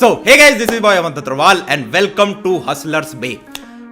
So hey guys, this is boy Aman Agarwal and welcome to hustlers bay.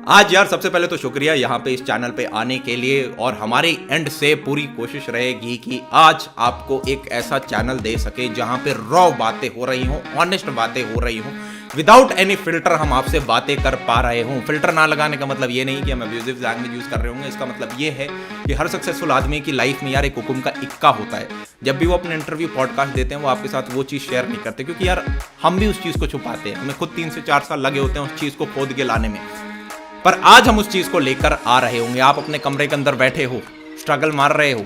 आज यार सबसे पहले तो शुक्रिया यहाँ पे इस चैनल पे आने के लिए, और हमारे एंड से पूरी कोशिश रहेगी कि आज आपको एक ऐसा चैनल दे सके जहाँ पे रॉ बातें हो रही हों, ऑनेस्ट बातें हो रही हों, विदाउट एनी फिल्टर हम आपसे बातें कर पा रहे हों। फिल्टर ना लगाने का मतलब ये नहीं कि हम अब्यूजिव लैंग्वेज यूज कर रहे होंगे, इसका मतलब ये है कि हर सक्सेसफुल आदमी की लाइफ में यार एक हुक्म का इक्का होता है। जब भी वो अपने इंटरव्यू पॉडकास्ट देते हैं वो आपके साथ वो चीज़ शेयर नहीं करते, क्योंकि यार हम भी उस चीज़ को छुपाते हैं। हमें खुद 3 से 4 साल लगे होते हैं उस चीज़ को खोद के लाने में, पर आज हम उस चीज़ को लेकर आ रहे होंगे। आप अपने कमरे के अंदर बैठे हो, स्ट्रगल मार रहे हो,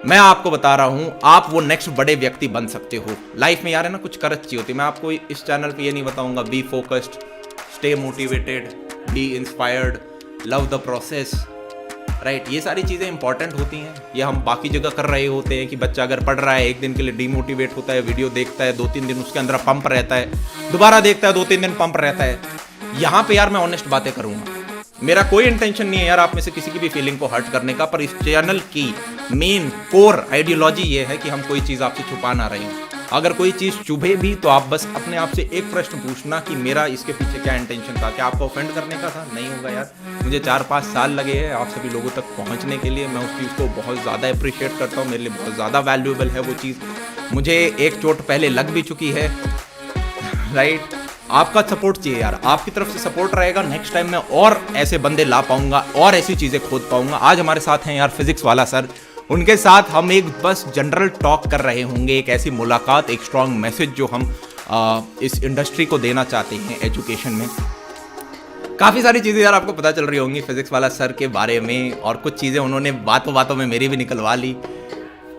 मैं आपको बता रहा हूं आप वो नेक्स्ट बड़े व्यक्ति बन सकते हो। लाइफ में यार है ना कुछ करत चाहिए होती है। मैं आपको इस चैनल पे ये नहीं बताऊंगा be focused, stay motivated, B inspired, love the process, right. ये सारी चीज़ें इंपॉर्टेंट होती हैं। ये हम बाकी जगह कर रहे होते हैं कि बच्चा अगर पढ़ रहा है, एक दिन के लिए डीमोटिवेट होता है, वीडियो देखता है, 2-3 दिन उसके अंदर पंप रहता है, दोबारा देखता है, 2-3 दिन पंप रहता है। यहाँ पे यार मैं ऑनेस्ट बातें करूँगा, मेरा कोई इंटेंशन नहीं है यार आप में से किसी की भी फीलिंग को हर्ट करने का, पर इस चैनल की मेन कोर आइडियोलॉजी ये है कि हम कोई चीज़ आपसे छुपा ना रहे हैं। अगर कोई चीज़ चुभे भी तो आप बस अपने आप से एक प्रश्न पूछना कि मेरा इसके पीछे क्या इंटेंशन था, क्या आपको ऑफेंड करने का था? नहीं होगा यार। मुझे 4-5 साल लगे हैं आप सभी लोगों तक पहुंचने के लिए। मैं उस चीज़ को बहुत ज़्यादा अप्रिशिएट करता हूँ, मेरे लिए बहुत ज़्यादा वैल्यूएबल है वो चीज़। मुझे एक चोट पहले लग भी चुकी है, राइट। आपका सपोर्ट चाहिए यार, आपकी तरफ से सपोर्ट रहेगा, नेक्स्ट टाइम मैं और ऐसे बंदे ला पाऊंगा और ऐसी चीज़ें खोद पाऊंगा। आज हमारे साथ हैं यार फिजिक्स वाला सर, उनके साथ हम एक बस जनरल टॉक कर रहे होंगे, एक ऐसी मुलाकात, एक स्ट्रॉन्ग मैसेज जो हम इस इंडस्ट्री को देना चाहते हैं एजुकेशन में। काफ़ी सारी चीज़ें यार आपको पता चल रही होंगी फिजिक्स वाला सर के बारे में, और कुछ चीज़ें उन्होंने बातों बातों में मेरी भी निकलवा ली।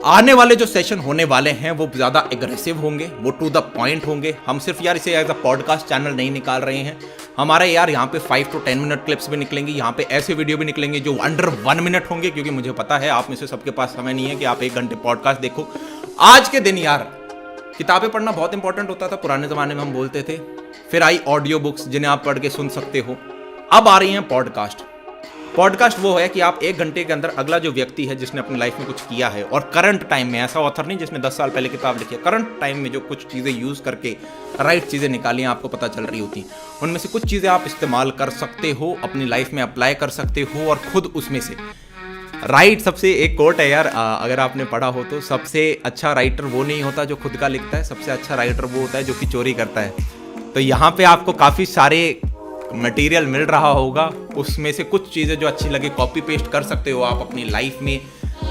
आने वाले जो सेशन होने वाले हैं वो ज़्यादा एग्रेसिव होंगे, वो टू द पॉइंट होंगे। हम सिर्फ यार इसे एज अ पॉडकास्ट चैनल नहीं निकाल रहे हैं, हमारे यार यहाँ पे 5 to 10 मिनट क्लिप्स भी निकलेंगी, यहाँ पे ऐसे वीडियो भी निकलेंगे जो अंडर 1 मिनट होंगे, क्योंकि मुझे पता है आप में से सबके पास समय नहीं है कि आप 1 घंटे पॉडकास्ट देखो। आज के दिन यार किताबें पढ़ना बहुत इंपॉर्टेंट होता था, पुराने ज़माने में हम बोलते थे। फिर आई ऑडियो बुक्स जिन्हें आप पढ़ के सुन सकते हो, अब आ रही हैं पॉडकास्ट। पॉडकास्ट वो है कि आप 1 घंटे के अंदर अगला जो व्यक्ति है जिसने अपनी लाइफ में कुछ किया है, और करंट टाइम में, ऐसा ऑथर नहीं जिसने 10 साल पहले किताब लिखी है, करंट टाइम में जो कुछ चीज़ें यूज़ करके राइट चीज़ें निकाली हैं आपको पता चल रही होती, उनमें से कुछ चीज़ें आप इस्तेमाल कर सकते हो, अपनी लाइफ में अप्लाई कर सकते हो, और खुद उसमें से राइट। सबसे एक कोट है यार, अगर आपने पढ़ा हो तो, सबसे अच्छा राइटर वो नहीं होता जो खुद का लिखता है, सबसे अच्छा राइटर वो होता है जो कि चोरी करता है। तो यहाँ पे आपको काफ़ी सारे मटेरियल मिल रहा होगा, उसमें से कुछ चीज़ें जो अच्छी लगे कॉपी पेस्ट कर सकते हो आप अपनी लाइफ में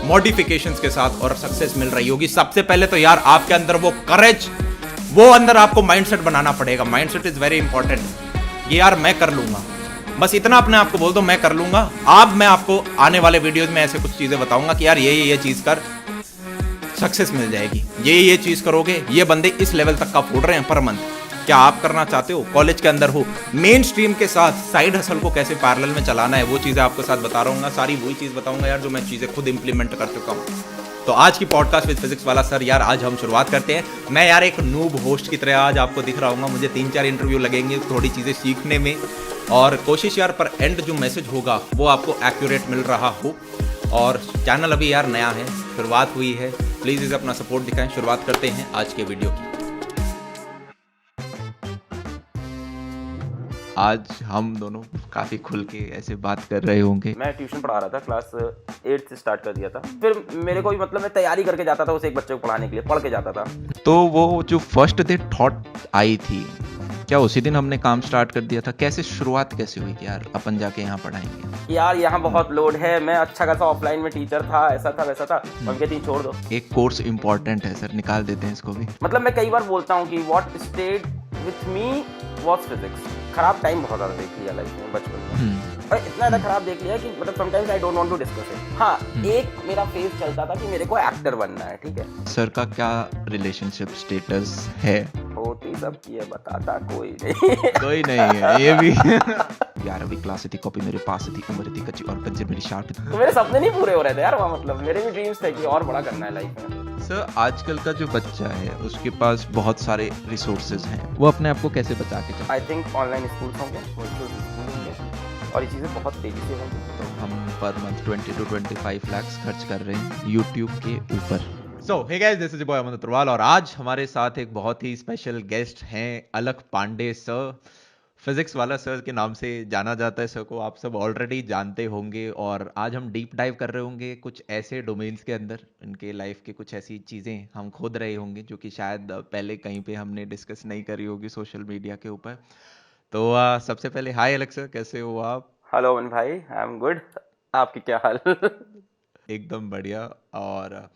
मॉडिफिकेशंस के साथ, और सक्सेस मिल रही होगी। सबसे पहले तो यार आपके अंदर वो करेज, वो अंदर आपको माइंडसेट बनाना पड़ेगा। Mindset is very important. ये यार मैं कर लूँगा, बस इतना अपने आप को बोल दो मैं कर लूँगा। अब मैं आपको आने वाले वीडियोज़ में ऐसे कुछ चीज़ें बताऊँगा कि यार ये चीज़ कर, सक्सेस मिल जाएगी। ये चीज़ करोगे, ये बंदे इस लेवल तक का फोड़ रहे हैं पर मंथ। क्या आप करना चाहते हो? कॉलेज के अंदर हो, मेन स्ट्रीम के साथ साइड हसल को कैसे पैरेलल में चलाना है, वो चीज़ें आपके साथ बता रहा हूँ। सारी वही चीज़ बताऊंगा यार जो मैं चीज़ें खुद इंप्लीमेंट कर चुका हूँ। तो आज की पॉडकास्ट विद फिजिक्स वाला सर, यार आज हम शुरुआत करते हैं। मैं यार एक नूब होस्ट की तरह आज आपको दिख रहा हूँ, मुझे 3-4 इंटरव्यू लगेंगे थोड़ी चीज़ें सीखने में, और कोशिश यार पर एंड जो मैसेज होगा वो आपको एक्यूरेट मिल रहा हो। और चैनल अभी यार नया है, शुरुआत हुई है, प्लीज़ इसे अपना सपोर्ट दिखाएं। शुरुआत करते हैं आज के वीडियो की। आज हम दोनों काफ़ी खुल के ऐसे बात कर रहे होंगे। मैं ट्यूशन पढ़ा रहा था, क्लास 8 से स्टार्ट कर दिया था। फिर मेरे को भी मतलब मैं तैयारी करके जाता था, उस एक बच्चे को पढ़ाने के लिए पढ़ के जाता था। तो वो जो फर्स्ट डे थॉट आई थी, क्या उसी दिन हमने काम स्टार्ट कर दिया था? कैसे शुरुआत कैसे हुई कि यार अपन जाके यहाँ पढ़ाएंगे? यार यहाँ बहुत लोड है, मैं अच्छा खासा ऑफलाइन में टीचर था, ऐसा था वैसा था, हम कहती छोड़ दो। एक कोर्स इंपॉर्टेंट है सर, निकाल देते हैं इसको भी। मतलब मैं कई बार बोलता हूँ कि what stayed with me was physics. खराब टाइम बहुत ज़्यादा देख लिया लाइफ में बचपन में, और इतना ज़्यादा खराब देख लिया कि मतलब sometimes I don't want to discuss it. हाँ, एक मेरा फेज चलता था कि मेरे को एक्टर बनना है, ठीक है। सर का क्या रिलेशनशिप स्टेटस है? होती सब की है, बताता कोई नहीं। कोई नहीं है ये भी। 11वीं क्लास से थी, कॉपी मेरे पास थी, उम्र थी कच्ची और पंजर मेरी शार्प थी। तो मेरे सपने नहीं पूरे हो रहे थे यार वहाँ, मतलब मेरे भी ड्रीम्स थे कि और बड़ा करना है लाइफ में। सर आजकल का जो बच्चा है उसके पास बहुत सारे रिसोर्सेज हैं, वो अपने आप को कैसे बचा के चले? आई थिंक ऑनलाइन स्कूल्स होंगे, वर्चुअल स्कूल होंगे, और ये चीज़ें बहुत तेज़ी से होंगी। तो हम पर मंथ 20 to 25 लाख खर्च कर रहे हैं यूट्यूब के ऊपर। So hey guys, this is boy Aman Agarwal और आज हमारे साथ एक बहुत ही स्पेशल गेस्ट हैं अलख पांडे सर। फिजिक्स वाला सर के नाम से जाना जाता है। सर को आप सब ऑलरेडी जानते होंगे और आज हम डीप डाइव कर रहे होंगे कुछ ऐसे डोमेन्स के अंदर, इनके लाइफ के कुछ ऐसी चीज़ें हम खोद रहे होंगे जो कि शायद पहले कहीं पे हमने डिस्कस नहीं करी होगी सोशल मीडिया के ऊपर। तो सबसे पहले हाय अलख सर, कैसे हो आप? हेलो अमन भाई, आई एम गुड। आपकी क्या हाल? एकदम बढ़िया। और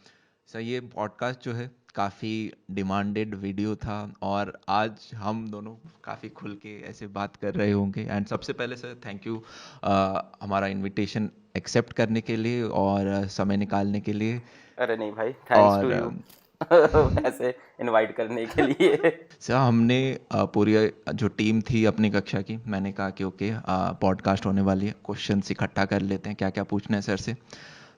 सर ये पॉडकास्ट जो है काफ़ी डिमांडेड वीडियो था और आज हम दोनों काफ़ी खुल के ऐसे बात कर रहे होंगे। एंड सबसे पहले सर थैंक यू हमारा इनविटेशन एक्सेप्ट करने के लिए और समय निकालने के लिए। अरे नहीं भाई, थैंक्स टू और यू ऐसे इनवाइट करने के लिए। सर हमने पूरी जो टीम थी अपनी कक्षा की, मैंने कहा कि ओके पॉडकास्ट होने वाली है, क्वेश्चंस इकट्ठा कर लेते हैं क्या क्या पूछना है सर से।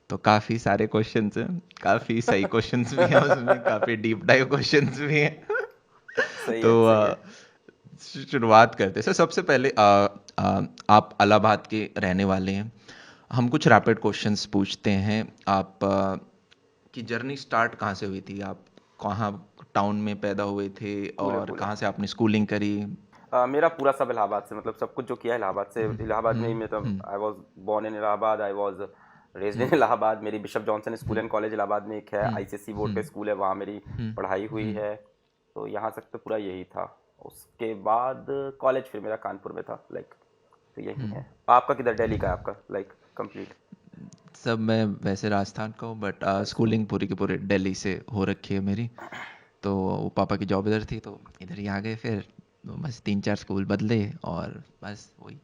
तो काफ़ी सारे क्वेश्चंस हैं, काफ़ी सही क्वेश्चंस भी हैं उसमें, काफ़ी डीप डाइव क्वेश्चंस भी हैं। सही तो है, सही है। शुरुआत करते हैं सर। सबसे पहले आप इलाहाबाद के रहने वाले हैं। हम कुछ रैपिड क्वेश्चंस पूछते हैं। आप की जर्नी स्टार्ट कहाँ से हुई थी? आप कहाँ टाउन में पैदा हुए थे पूरे और पूरे कहाँ से आपने स्कूलिंग करी? मेरा पूरा सब इलाहाबाद से, मतलब सब कुछ जो किया इलाहाबाद से। इलाहाबाद में ही मतलब hmm I was born in Allahabad, I was raised in Allahabad. मेरी bishop Johnson school and college Allahabad में एक है, आईसीएसई बोर्ड का स्कूल है, वहाँ मेरी पढ़ाई हुई है। तो यहाँ तक तो पूरा यही था। उसके बाद कॉलेज फिर मेरा कानपुर में था, लाइक। तो यही है। आपका किधर? दिल्ली का है आपका, लाइक कंप्लीट? सब मैं वैसे राजस्थान का हूँ बट स्कूलिंग पूरी की पूरी दिल्ली से हो रखी है मेरी। तो वो पापा की जॉब इधर थी तो इधर ही आ गए फिर। तो बस 3-4 स्कूल बदले और बस वही।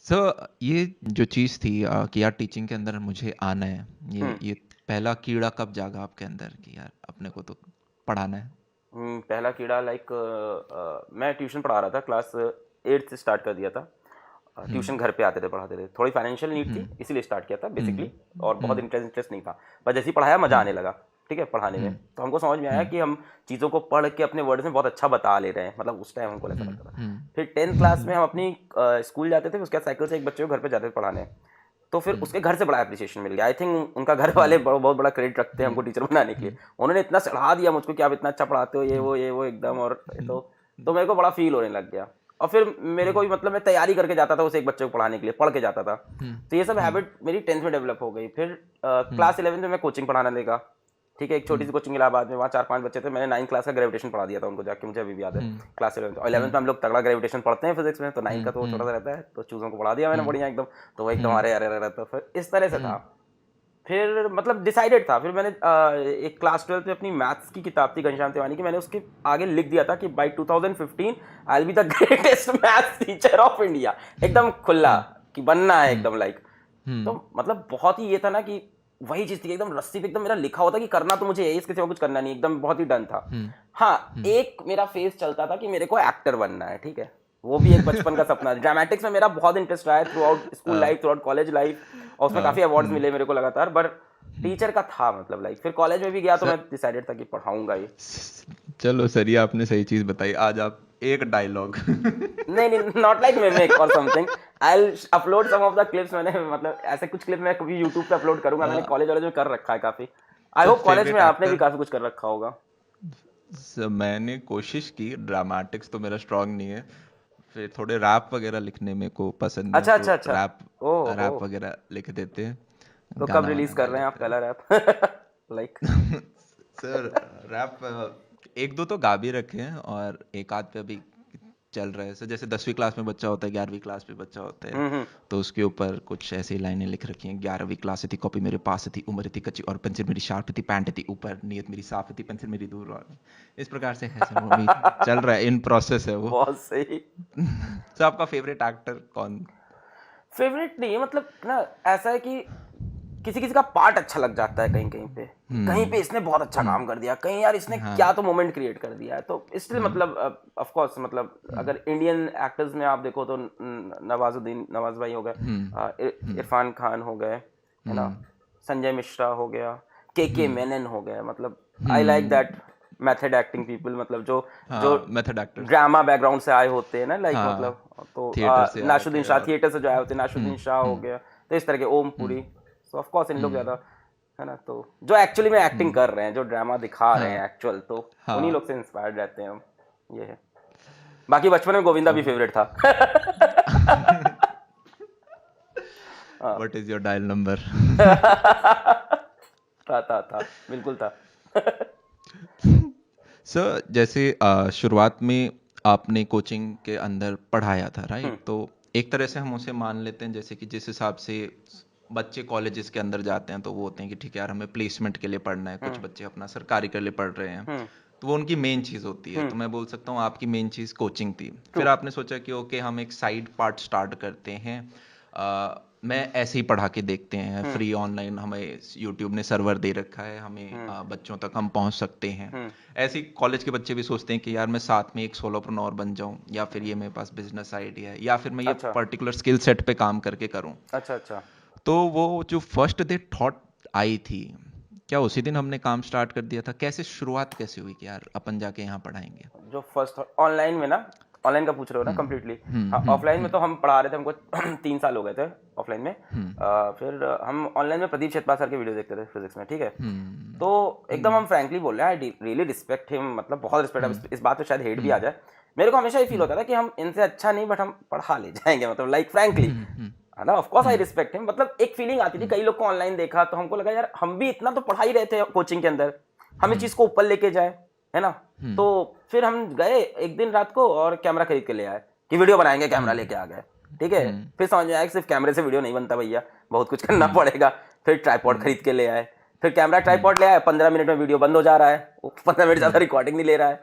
सर ये जो चीज़ थी कि यार टीचिंग के अंदर मुझे आना है, ये पहला कीड़ा कब जागा आपके अंदर कि यार अपने को तो पढ़ाना है? पहला कीड़ा, लाइक मैं ट्यूशन पढ़ा रहा था, क्लास 8 से स्टार्ट कर दिया था। ट्यूशन घर पे आते थे, पढ़ाते थे। थोड़ी फाइनेंशियल नीड थी, इसीलिए स्टार्ट किया था बेसिकली। और बहुत इंटरेस्ट नहीं था, पर जैसे ही पढ़ाया मजा आने लगा। ठीक है, पढ़ाने में तो हमको समझ में आया कि हम चीज़ों को पढ़ के अपने वर्ड्स में बहुत अच्छा बता ले रहे हैं। मतलब उस टाइम हमको ऐसा लगता था। फिर 10th क्लास में हम अपनी स्कूल जाते थे, उसके बाद साइकिल से एक बच्चे को घर पे जाते थे पढ़ाने। तो फिर उसके घर से बड़ा एप्रिसिएशन मिल गया। आई थिंक उनका घर वाले बहुत बड़ा क्रेडिट रखते हैं हमको टीचर बनाने के लिए। उन्होंने इतना चढ़ा दिया मुझको कि आप इतना अच्छा पढ़ाते हो, ये वो एकदम। और तो मेरे को बड़ा फील होने लग गया। और फिर मेरे को भी, मतलब मैं तैयारी करके जाता था उसे एक बच्चे को पढ़ाने के लिए, पढ़ के जाता था। तो ये सब हैबिट मेरी 10th में डेवलप हो गई। फिर क्लास 11 में मैं कोचिंग पढ़ाने लगा। ठीक है, एक छोटी सी कोचिंग इलाहाबाद में, वहाँ 4-5 बच्चे थे। मैंने 9th क्लास का ग्रेविटेशन पढ़ा दिया था उनको जाके, मुझे अभी भी याद है। क्लास 11 और 11th में हम लोग तगड़ा ग्रेविटेशन पढ़ते हैं फिजिक्स में, तो 9 का तो छोटा सा रहता है। तो चूज़ों को पढ़ा दिया मैंने बढ़िया एकदम। तो वो एकदम अरे अरे अरे, तो फिर इस तरह से था। फिर मतलब डिसाइडेड था। फिर मैंने एक क्लास 12 में अपनी मैथ्स की किताब थी घनश्याम तिवारी की, मैंने उसके आगे लिख दिया था कि by 2015 I will be the greatest maths teacher of India. एकदम खुला कि बनना है एकदम, लाइक। तो मतलब बहुत ही ये था ना कि वही चीज थी, एकदम रस्सी पे एकदम मेरा लिखा होता कि करना तो मुझे यही, इसके सिवा कुछ करना नहीं, एकदम बहुत ही डन था। हाँ, एक मेरा फेज चलता था कि मेरे को एक्टर बनना है। ठीक है, वो भी एक बचपन का सपना है। ड्रामेटिक्स में मेरा बहुत इंटरेस्ट रहा है through out school life, through out college life, और उसमें काफी अवार्ड्स मिले मेरे को लगातार। बट टीचर का था, मतलब लाइक फिर कॉलेज में भी गया तो मैं डिसाइडेड था कि पढ़ाऊंगा ही। चलो सर, ये आपने सही चीज़ बताई। आज आप एक डायलॉग नहीं, नॉट लाइक मिमिक और something. I will upload some of the clips. मैंने मतलब ऐसे कुछ क्लिप मैं कभी यूट्यूब पे अपलोड करूंगा। मैंने कॉलेज वाले में कर रखा है काफी। आई होप कॉलेज में आपने भी काफी कुछ कर रखा होगा। मैंने कोशिश की, ड्रामेटिक्स तो मेरा स्ट्रांग नहीं है। फिर थोड़े रैप वगैरह लिखने मेरे को पसंद है, अच्छा तो अच्छा अच्छा। रैप ओह रैप ओह। वगैरह लिख देते हैं, तो कब गाना रिलीज वाना कर गा रहे हैं आप लेते पहला रैप? लाइक हैं। सर रैप एक दो तो गा भी रखे हैं और एक आध पे अभी चल रहा है। सर जैसे 10वीं क्लास में बच्चा होता है, 11वीं क्लास में बच्चा होता है, तो उसके ऊपर कुछ ऐसी लाइनें लिख रखी हैं। 11वीं क्लास थी, कॉपी मेरे पास थी, उम्र थी कच्ची और पेंसिल मेरी शार्प थी, पैंट थी ऊपर, नीयत मेरी साफ थी, पेंसिल मेरी दूर। और इस प्रकार से है सर, वो अभी चल रहा है, इन प्रोसेस है वो। बहुत सही। सर आपका फेवरेट एक्टर कौन? फेवरेट नहीं है, मतलब ना ऐसा है कि किसी किसी का पार्ट अच्छा लग जाता है कहीं कहीं पे। कहीं पे इसने बहुत अच्छा काम कर दिया, कहीं यार इसने क्या तो मोमेंट क्रिएट कर दिया है। तो इसलिए मतलब ऑफ कोर्स, मतलब अगर इंडियन एक्टर्स में आप देखो तो नवाज भाई हो गए, इरफान खान हो गए, है ना, संजय मिश्रा हो गया, के मेनन हो गया। मतलब I like that method acting people, मतलब जो मेथड एक्टर ड्रामा बैकग्राउंड से आए होते हैं ना, लाइक मतलब। तो थिएटर से नाशुद्दीन आके शाह और थिएटर से जो आए होते हैं, नाशुद्दीन शाह हो गया, तो इस तरह के Om Puri. So of course इन लोग ज्यादा है ना, तो जो एक्चुअली में एक्टिंग कर रहे हैं, जो ड्रामा दिखा रहे हैं एक्चुअल, तो उन्हीं लोग से इंस्पायर्ड रहते हैं हम, ये है। बाकी बचपन में गोविंदा भी फेवरेट था। What is your dial number? था बिल्कुल था। सर जैसे शुरुआत में आपने कोचिंग के अंदर पढ़ाया था, राइट? तो एक तरह से हम उसे मान लेते हैं जैसे कि जिस हिसाब से बच्चे कॉलेजेस के अंदर जाते हैं तो वो होते हैं कि ठीक है यार हमें प्लेसमेंट के लिए पढ़ना है, कुछ बच्चे अपना सरकारी के लिए पढ़ रहे हैं, तो वो उनकी मेन चीज होती है। तो मैं बोल सकता हूँ आपकी मेन चीज कोचिंग थी। फिर आपने सोचा कि ओके हम एक साइड पार्ट स्टार्ट करते हैं, मैं ऐसे ही पढ़ा के देखते हैं, फ्री ऑनलाइन हमें यूट्यूब ने सर्वर दे रखा है, हमें बच्चों तक हम पहुंच सकते हैं। ऐसे ही कॉलेज के बच्चे भी सोचते हैं कि यार मैं साथ में एक सोलोप्रेन्योर बन जाऊं, या फिर ये मेरे पास बिजनेस आइडिया है, या फिर मैं ये पर्टिकुलर स्किल सेट पे काम करके करूं। अच्छा। तो वो जो फर्स्ट डे थॉट आई थी, क्या उसी दिन हमने काम स्टार्ट कर दिया था? कैसे शुरुआत कैसे हुई कि यार अपन जाके यहाँ पढ़ाएंगे? जो फर्स्ट ऑनलाइन में ना, ऑनलाइन का पूछ रहे हो ना कंप्लीटली? हाँ, ऑफलाइन में तो हम पढ़ा रहे थे, हमको 3 साल हो गए थे ऑफलाइन में। फिर हम ऑनलाइन में प्रदीप छेत्रा सर के वीडियो देखते थे फिजिक्स में, ठीक है। तो एकदम हम फ्रैंकली बोल रहे हैं, आई रियली रिस्पेक्ट हिम, मतलब बहुत रिस्पेक्ट। इस बात पे शायद हेट भी आ जाए, मेरे को हमेशा ये फील होता था कि हम इनसे अच्छा नहीं बट हम पढ़ा ले जाएंगे, मतलब लाइक फ्रैंकली, है ना। Of course I respect him, मतलब एक फीलिंग आती थी। कई लोग को ऑनलाइन देखा तो हमको लगा यार हम भी इतना तो पढ़ा ही रहे थे कोचिंग के अंदर, हम इस चीज को ऊपर लेके जाए, है ना। तो फिर हम गए एक दिन रात को और कैमरा खरीद के ले आए कि वीडियो बनाएंगे, कैमरा लेके आ गए, ठीक है। फिर समझ में आया कि सिर्फ कैमरे से वीडियो नहीं बनता भैया, बहुत कुछ करना पड़ेगा। फिर ट्राइपॉड खरीद के ले आए, फिर कैमरा ट्राइपॉड ले आए, 15 मिनट में वीडियो बंद हो जा रहा है, 15 मिनट ज्यादा रिकॉर्डिंग नहीं ले रहा है।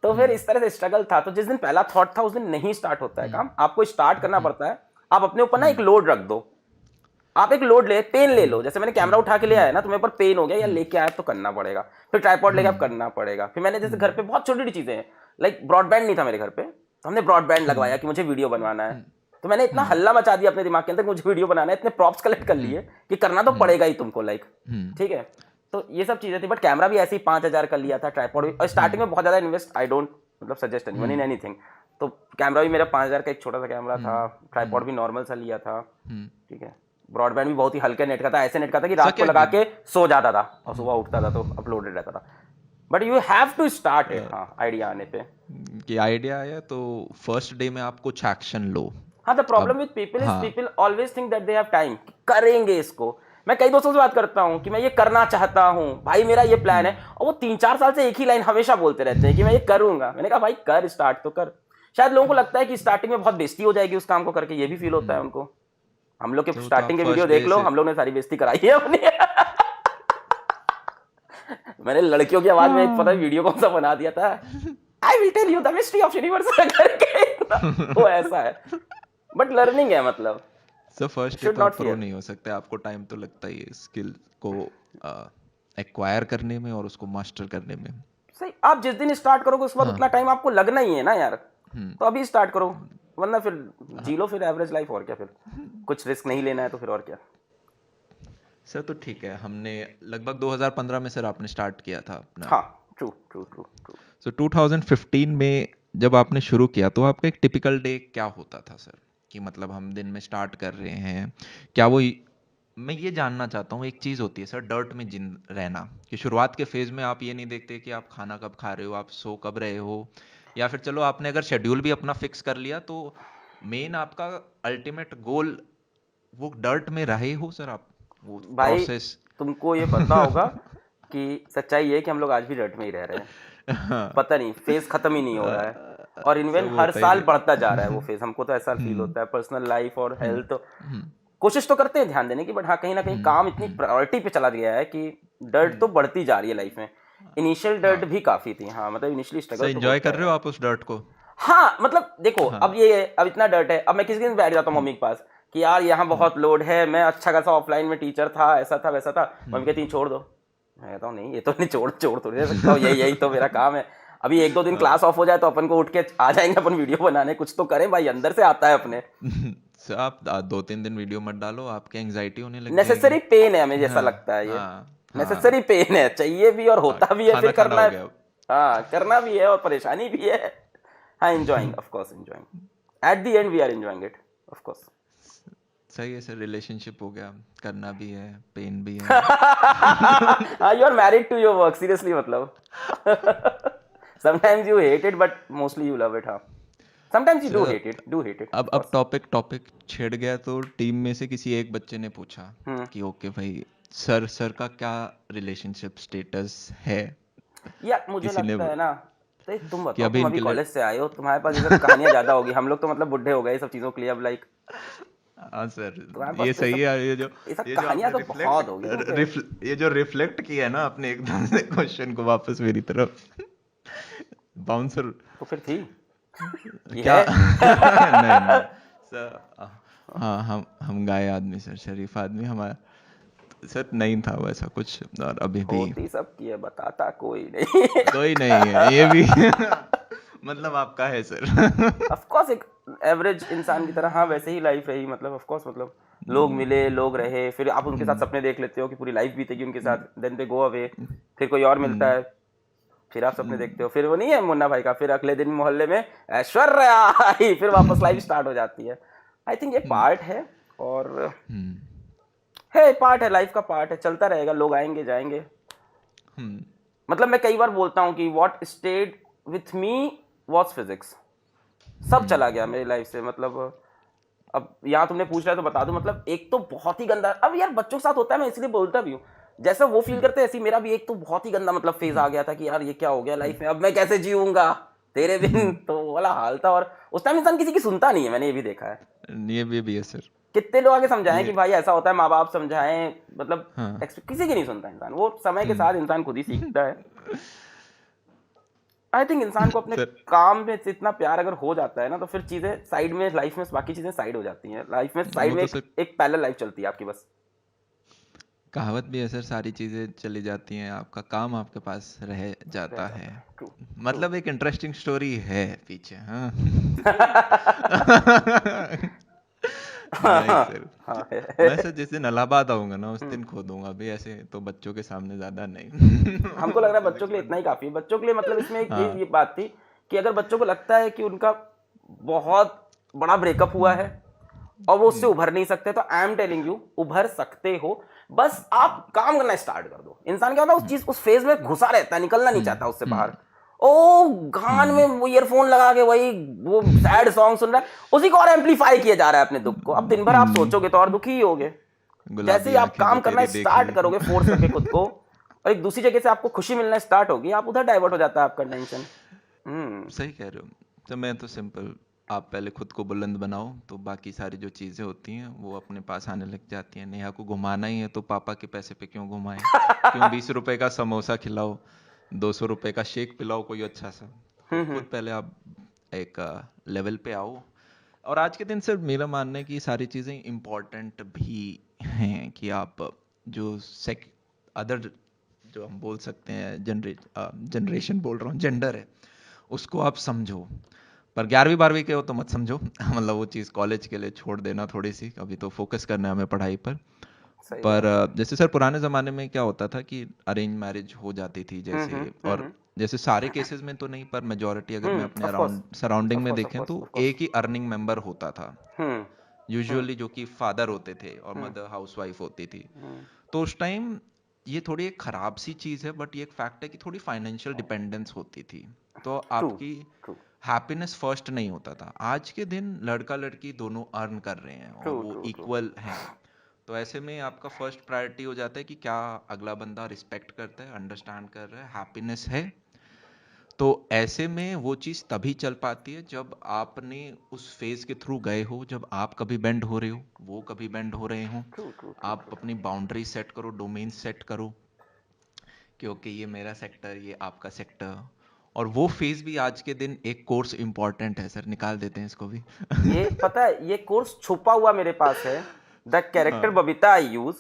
तो फिर इस तरह से स्ट्रगल था। तो जिस दिन पहला थॉट था उस दिन नहीं स्टार्ट होता है काम, आपको स्टार्ट करना पड़ता है। आप अपने ऊपर ना एक लोड रख दो, आप एक लोड ले, पेन ले लो। जैसे मैंने कैमरा उठा के ले आया ना, तो मेरे पर पेन हो गया, या लेके आया तो करना पड़ेगा। फिर ट्राइपॉड लेके आप करना पड़ेगा। फिर मैंने जैसे घर पे बहुत छोटी छोटी चीजें हैं, लाइक ब्रॉडबैंड नहीं था मेरे घर पे, तो हमने ब्रॉडबैंड लगवाया कि मुझे वीडियो बनवाना है। तो मैंने इतना हल्ला मचा दिया अपने दिमाग के अंदर कि मुझे वीडियो बनाना है, इतने प्रॉप्स कलेक्ट कर लिए कि करना तो पड़ेगा ही तुमको, लाइक, ठीक है। तो ये सब चीजें थी। बट कैमरा भी ऐसे ही 5,000 का लिया था, ट्राइपॉड भी, और स्टार्टिंग में बहुत ज्यादा इन्वेस्ट आई डोंट मतलब सजेस्ट एनीवन इन एनीथिंग। तो कैमरा भी मेरा 5,000 का एक छोटा सा कैमरा था, ट्राइपॉड भी नॉर्मल सा लिया था, ठीक है। ब्रॉडबैंड भी बहुत ही हल्के नेट का था, ऐसे नेट का था कि रात को लगा के सो जाता था और सुबह उठता था तो अपलोडेड रहता था। But you have to start it. हाँ, आइडिया आने पे कि आइडिया आया तो फर्स्ट डे में आप कुछ एक्शन लो। हाँ, the problem with people is people always think that they have time, करेंगे इसको। मैं कई दोस्तों से बात करता हूँ कि मैं ये करना चाहता हूँ भाई, मेरा ये प्लान है, और वो 3-4 साल से एक ही लाइन हमेशा बोलते रहते हैं कि मैं ये करूंगा। मैंने कहा भाई कर, स्टार्ट तो कर। शायद लोगों को लगता है कि स्टार्टिंग में बहुत बेइज्जती हो जाएगी उस काम को करके, ये भी फील होता है उनको। हम लोग के तो स्टार्टिंग के वीडियो देख लो, हम लोग ने सारी बेइज्जती कराई है अपनी। मैंने लड़कियों की आवाज में एक पता है वीडियो कौन सा बना दिया था, I will tell you the mystery of universe करके। वो ऐसा है, बट लर्निंग है, मतलब सर फर्स्ट डे तो प्रो नहीं हो सकते, आपको टाइम तो लगता ही है स्किल को एक्वायर करने में और उसको मास्टर करने में। सही, आप जिस दिन स्टार्ट करोगे उसके बाद उतना टाइम आपको लगना ही है ना यार। तो अभी स्टार्ट करो, वरना फिर जी लो फिर एवरेज लाइफ, और क्या। फिर कुछ रिस्क नहीं लेना है तो फिर और क्या। सर तो ठीक है, हमने लगभग 2015 में सर आपने स्टार्ट किया था अपना। हाँ, ट्रू। सो 2015 में जब आपने शुरू किया तो आपका एक टिपिकल डे क्या होता था सर? कि मतलब हम दिन में स्टार्ट कर रहे हैं, क्या वो, मैं ये जानना चाहता हूँ। एक चीज़ होती है सर डर्ट में जिन रहना, कि शुरुआत के फेज में आप ये नहीं देखते कि आप खाना कब खा रहे हो, आप सो कब रहे हो, या फिर चलो आपने अगर शेड्यूल भी अपना फिक्स कर लिया तो मेन आपका अल्टीमेट गोल वो डर्ट में रहे हो सर आप, वो भाई प्रोसेस। तुमको ये पता होगा कि सच्चाई ये कि हम लोग आज भी डर्ट में ही रह रहे हैं। पता नहीं, फेज खत्म ही नहीं हो रहा है, और इनवेन हर साल बढ़ता जा रहा है वो फेज। हमको तो ऐसा फील होता है, पर्सनल लाइफ और हेल्थ कोशिश तो करते हैं ध्यान देने की, बट हाँ कहीं ना कहीं काम इतनी प्रायोरिटी पे चला गया है कि डर्ट तो बढ़ती जा रही है लाइफ में। इनिशियल डर्ट भी काफी थी, हाँ, मतलब इनिशियली स्ट्रगल। एंजॉय कर रहे हो आप उस डर्ट को? हाँ, मतलब देखो, अब ये है, अब इतना डर्ट है, अब मैं किसी दिन बैठ जाता हूँ मम्मी के पास कि यार यहाँ बहुत लोड है, मैं अच्छा खासा ऑफलाइन में टीचर था, ऐसा था वैसा था, मम्मी कहती छोड़ दो। मैं कहता हूँ नहीं, ये तो नहीं, छोड़ तो नहीं सकता हूँ, यही तो मेरा काम है। अभी 1-2 दिन क्लास ऑफ हो जाए तो अपन को उठ के आ जाएंगे अपन वीडियो बनाने, कुछ तो करें भाई, अंदर से आता है अपने। आप 2-3 दिन वीडियो मत डालो, आपके एंजाइटी होने लगेगी। नेसेसरी पेन है, हमें जैसा लगता है ये नेसेसरी पेन है, चाहिए भी और होता भी है, फिर करना है। हाँ, करना भी है और परेशानी भी है। हाँ, enjoying, of course enjoying, at the end we are enjoying it, of course. सही है सर, रिलेशनशिप हो गया, करना भी है, पेन भी है। You are married to your work, seriously मतलब sometimes you hate it but mostly you love it. हाँ, sometimes you do hate it अब टॉपिक छिड़ गया तो टीम में से किसी एक बच्चे ने पूछा कि ओके भाई सर का क्या रिलेशनशिप स्टेटस है। या मुझे किसी ने लगता है ना, तो तुम कि बताओ, अभी तुम अभी इनके लिए कॉलेज से आए हो, तुम्हारे पास ये सब कहानियां ज्यादा होगी। हम लोग तो मतलब बुढ़े हो गए ये सब चीजों के लिए अब, लाइक हाँ सर, तुम्हारे पास ये तो सही है। ये सब ये जो कहानियां आपने तो बहुत होगी तुमसे। ये जो रिफ्लेक्ट किया है ना आपने एकदम से क्वेश्चन को वापस मेरी तरफ, बाउंसर तो फिर थी ये क्या? है। नहीं सर, हाँ हम गाय आदमी सर, शरीफ आदमी हमारा सर नहीं था वैसा कुछ, और अभी भी होती सब की है, बताता कोई नहीं। कोई नहीं है ये भी। मतलब आपका है सर। ऑफ कोर्स एक एवरेज इंसान की तरह, हाँ वैसे ही लाइफ रही, मतलब ऑफ कोर्स, मतलब लोग मिले, लोग रहे, फिर आप उनके साथ सपने देख लेते हो कि पूरी लाइफ बीतेगी उनके साथ, देन दे गो अवे, फिर कोई और मिलता है, फिर आप सपने देखते हो, फिर वो नहीं है मुन्ना भाई का, फिर अगले दिन मोहल्ले में ऐश्वर्या आई, फिर वापस लाइफ स्टार्ट हो जाती है। आई थिंक ये पार्ट है, और है पार्ट है, लाइफ का पार्ट है, चलता रहेगा, लोग आएंगे जाएंगे। मतलब मैं कई बार बोलता हूँ कि what stayed with me was physics. सब चला गया मेरी लाइफ से, मतलब अब यहाँ तुमने पूछ रहा है तो बता दूं, मतलब एक तो बहुत ही गंदा, अब यार बच्चों के साथ होता है, मैं इसलिए बोलता भी हूँ, जैसा वो फील करते हैं ऐसे ही मेरा भी एक तो बहुत ही गंदा मतलब फेज आ गया था कि यार ये क्या हो गया लाइफ में, अब मैं कैसे जीऊंगा तेरे बिन, तो वो वाला हाल था। और उस टाइम इंसान किसी की सुनता नहीं है, मैंने ये भी देखा है। ये भी है सर। कितने लोग आगे समझाएं कि भाई ऐसा होता है, माँ बाप समझाएं, मतलब हाँ। किसी की नहीं सुनता इंसान, वो समय के साथ इंसान खुद ही सीखता है। आई थिंक इंसान को अपने काम में इतना प्यार अगर हो जाता है ना, तो फिर चीजें साइड में, लाइफ में बाकी चीजें साइड हो जाती हैं, लाइफ में साइड में एक पैरेलल लाइफ चलती है आपकी बस। कहावत भी है सर, सारी चीजें चली जाती हैं, आपका काम आपके पास रह जाता है। मतलब एक इंटरेस्टिंग स्टोरी है पीछे। हाँ। मैं सर जिस दिन इलाहाबाद आऊंगा ना उस दिन खो दूंगा भी, ऐसे तो बच्चों के सामने ज्यादा नहीं। हमको लग रहा है बच्चों के लिए इतना ही काफी है, बच्चों के लिए मतलब इसमें एक ये बात थी कि अगर बच्चों को लगता है कि उनका बहुत बड़ा ब्रेकअप हुआ है और वो उससे उभर नहीं सकते, तो आई एम टेलिंग यू उभर सकते हो, बस आप काम करना स्टार्ट कर दो। इंसान क्या होता है उस चीज, उस फेज में घुसा रहता है, निकलना नहीं चाहता उससे बाहर। ओ गान में वो ईयरफोन लगा के वही वो सैड सॉन्ग सुन रहा है, उसी को और एम्पलीफाई किया जा रहा है अपने दुख को। अब दिन भर आप सोचोगे तो और दुखी ही होगे। जैसे ही आप काम करना स्टार्ट करोगे फोर्स करके खुद को, और एक दूसरी जगह से आपको खुशी मिलना स्टार्ट होगी, आप उधर डाइवर्ट हो जाता है आपका टेंशन। सही कह रहे हो। तो मैं तो सिंपल, आप पहले खुद को बुलंद बनाओ तो बाकी सारी जो चीजें होती हैं वो अपने पास आने लग जाती हैं। नेहा को घुमाना ही है तो पापा के पैसे पे क्यों घुमाएं? क्यों 20 रुपए का समोसा खिलाओ, 200 रुपए का शेक पिलाओ कोई अच्छा सा। खुद पहले आप एक लेवल पे आओ। और आज के दिन सर मेरा मानना है कि ये सारी चीजें इम्पोर्टेंट भी हैं कि आप जो अदर जो हम बोल सकते हैं जनरेशन बोल रहा हूँ, जेंडर है, उसको आप समझो। पर 11वीं 12वीं के हो तो मत समझो। मतलब वो चीज़ कॉलेज के लिए छोड़ देना थोड़ी सी, अभी तो फोकस करना है हमें पढ़ाई पर। पर जैसे सर पुराने ज़माने में क्या होता था कि अरेंज मैरिज हो जाती थी जैसे, और जैसे सारे केसेस में तो नहीं पर मेजॉरिटी अगर मैं अपने अराउंड सराउंडिंग में देखें तो एक ही अर्निंग मेंबर होता था यूजुअली, जो कि फादर होते थे और मदर हाउसवाइफ होती थी। तो उस टाइम ये थोड़ी एक खराब सी चीज़ है, बट ये एक फैक्ट है कि थोड़ी फाइनेंशियल डिपेंडेंस होती थी, तो आपकी हैप्पीनेस फर्स्ट नहीं होता था। आज के दिन लड़का लड़की दोनों अर्न कर रहे हैं और वो इक्वल हैं, तो ऐसे में आपका फर्स्ट प्रायोरिटी हो जाता है कि क्या अगला बंदा रिस्पेक्ट करता है, अंडरस्टैंड कर रहा है, हैप्पीनेस है। तो ऐसे में वो चीज़ तभी चल पाती है जब आपने उस फेज के थ्रू गए हो, जब आप कभी बेंड हो रहे हो, वो कभी बेंड हो रहे हो। आप अपनी बाउंड्री सेट करो, डोमेन सेट करो, क्योंकि ये मेरा सेक्टर, ये आपका सेक्टर। और वो फेज भी आज के दिन एक कोर्स इंपॉर्टेंट है सर, निकाल देते हैं इसको भी। ये पता है, ये कोर्स छुपा हुआ मेरे पास है। The character Babita I use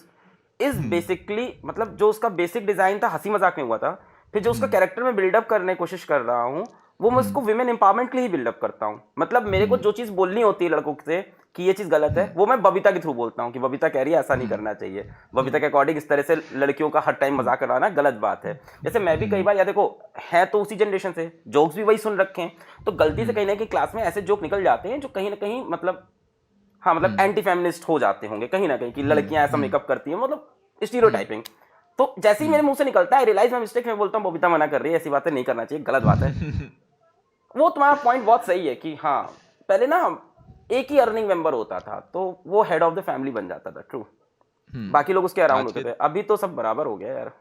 is basically, मतलब जो उसका बेसिक डिजाइन था हंसी मजाक में हुआ था, फिर जो उसका कैरेक्टर में बिल्डअप करने की कोशिश कर रहा हूँ वो मैं उसको विमेन एम्पावरमेंट के लिए ही बिल्डअप करता हूँ। मतलब मेरे को जो चीज बोलनी होती है लड़कों से कि ये चीज गलत है, वो मैं बबीता के थ्रू बोलता हूँ कि बबीता कह रही है ऐसा नहीं करना चाहिए, बबीता के अकॉर्डिंग इस तरह से लड़कियों का हर टाइम मजाक कराना गलत बात है। जैसे मैं भी कई बार, या देखो है तो उसी जनरेशन से, जोक्स भी वही सुन रखे हैं, तो गलती से कहीं ना कहीं क्लास में ऐसे जोक निकल जाते हैं जो कहीं ना कहीं मतलब हाँ मतलब एंटी फेमिनिस्ट हो जाते होंगे कहीं ना कहीं कि लड़कियां ऐसा मेकअप करती हैं, मतलब स्टीरियोटाइपिंग। तो जैसे ही मेरे मुंह से निकलता है रियलाइज माय मिस्टेक, मैं बोलता हूँ बबीता मना कर रही है, ऐसी बातें नहीं करना चाहिए, गलत बात है। वो तुम्हारा पॉइंट बहुत सही है कि हाँ पहले ना एक ही अर्निंग मेंबर होता था तो वो हेड ऑफ द फैमिली बन जाता था, ट्रू, बाकी लोग उसके अराउंड होते थे। अभी तो सब बराबर हो गया यार,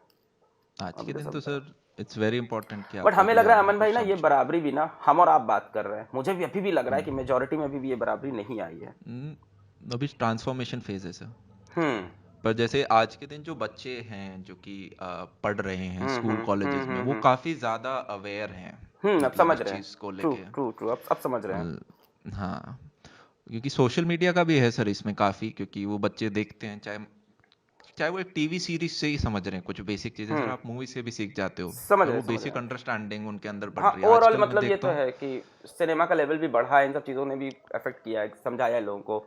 आज के दिन तो सर इट्स वेरी इंपॉर्टेंट कि बट आपको हमें भी लग रहा है आगे अमन भाई ना कुछ ये समझो। बराबरी भी ना हम और आप बात कर रहे हैं, मुझे भी अभी भी लग रहा है कि मेजोरिटी में अभी भी ये बराबरी नहीं आई है। अभी ट्रांसफॉर्मेशन फेज है सर। हम्म पर जैसे आज के दिन जो बच्चे हैं जो कि पढ़ रहे हैं स्कूल कॉलेजेस में, वो काफी ज्यादा अवेयर हैं अब मतलब समझ इस रहे हैं, चीज को ट्रू लेके। ट्रू ट्रू, अब समझ रहे हैं। हाँ, क्योंकि सोशल मीडिया का भी है सर इसमें काफी, क्योंकि वो बच्चे देखते हैं, चाहे चाहे वो एक टीवी सीरीज से ही समझ रहे हैं कुछ बेसिक चीजें, सर आप मूवी से भी सीख जाते हो, समझ पर रहे वो हैं समझ रहे बेसिक हैं। अंडरस्टैंडिंग उनके अंदर बढ़ हाँ रही है ओवरऑल आजकल। मैं मतलब ये देखता तो हूँ है कि सिनेमा का लेवल भी बढ़ा है, इन सब चीज़ों ने भी अफेक्ट किया है, समझाया है लोगों को।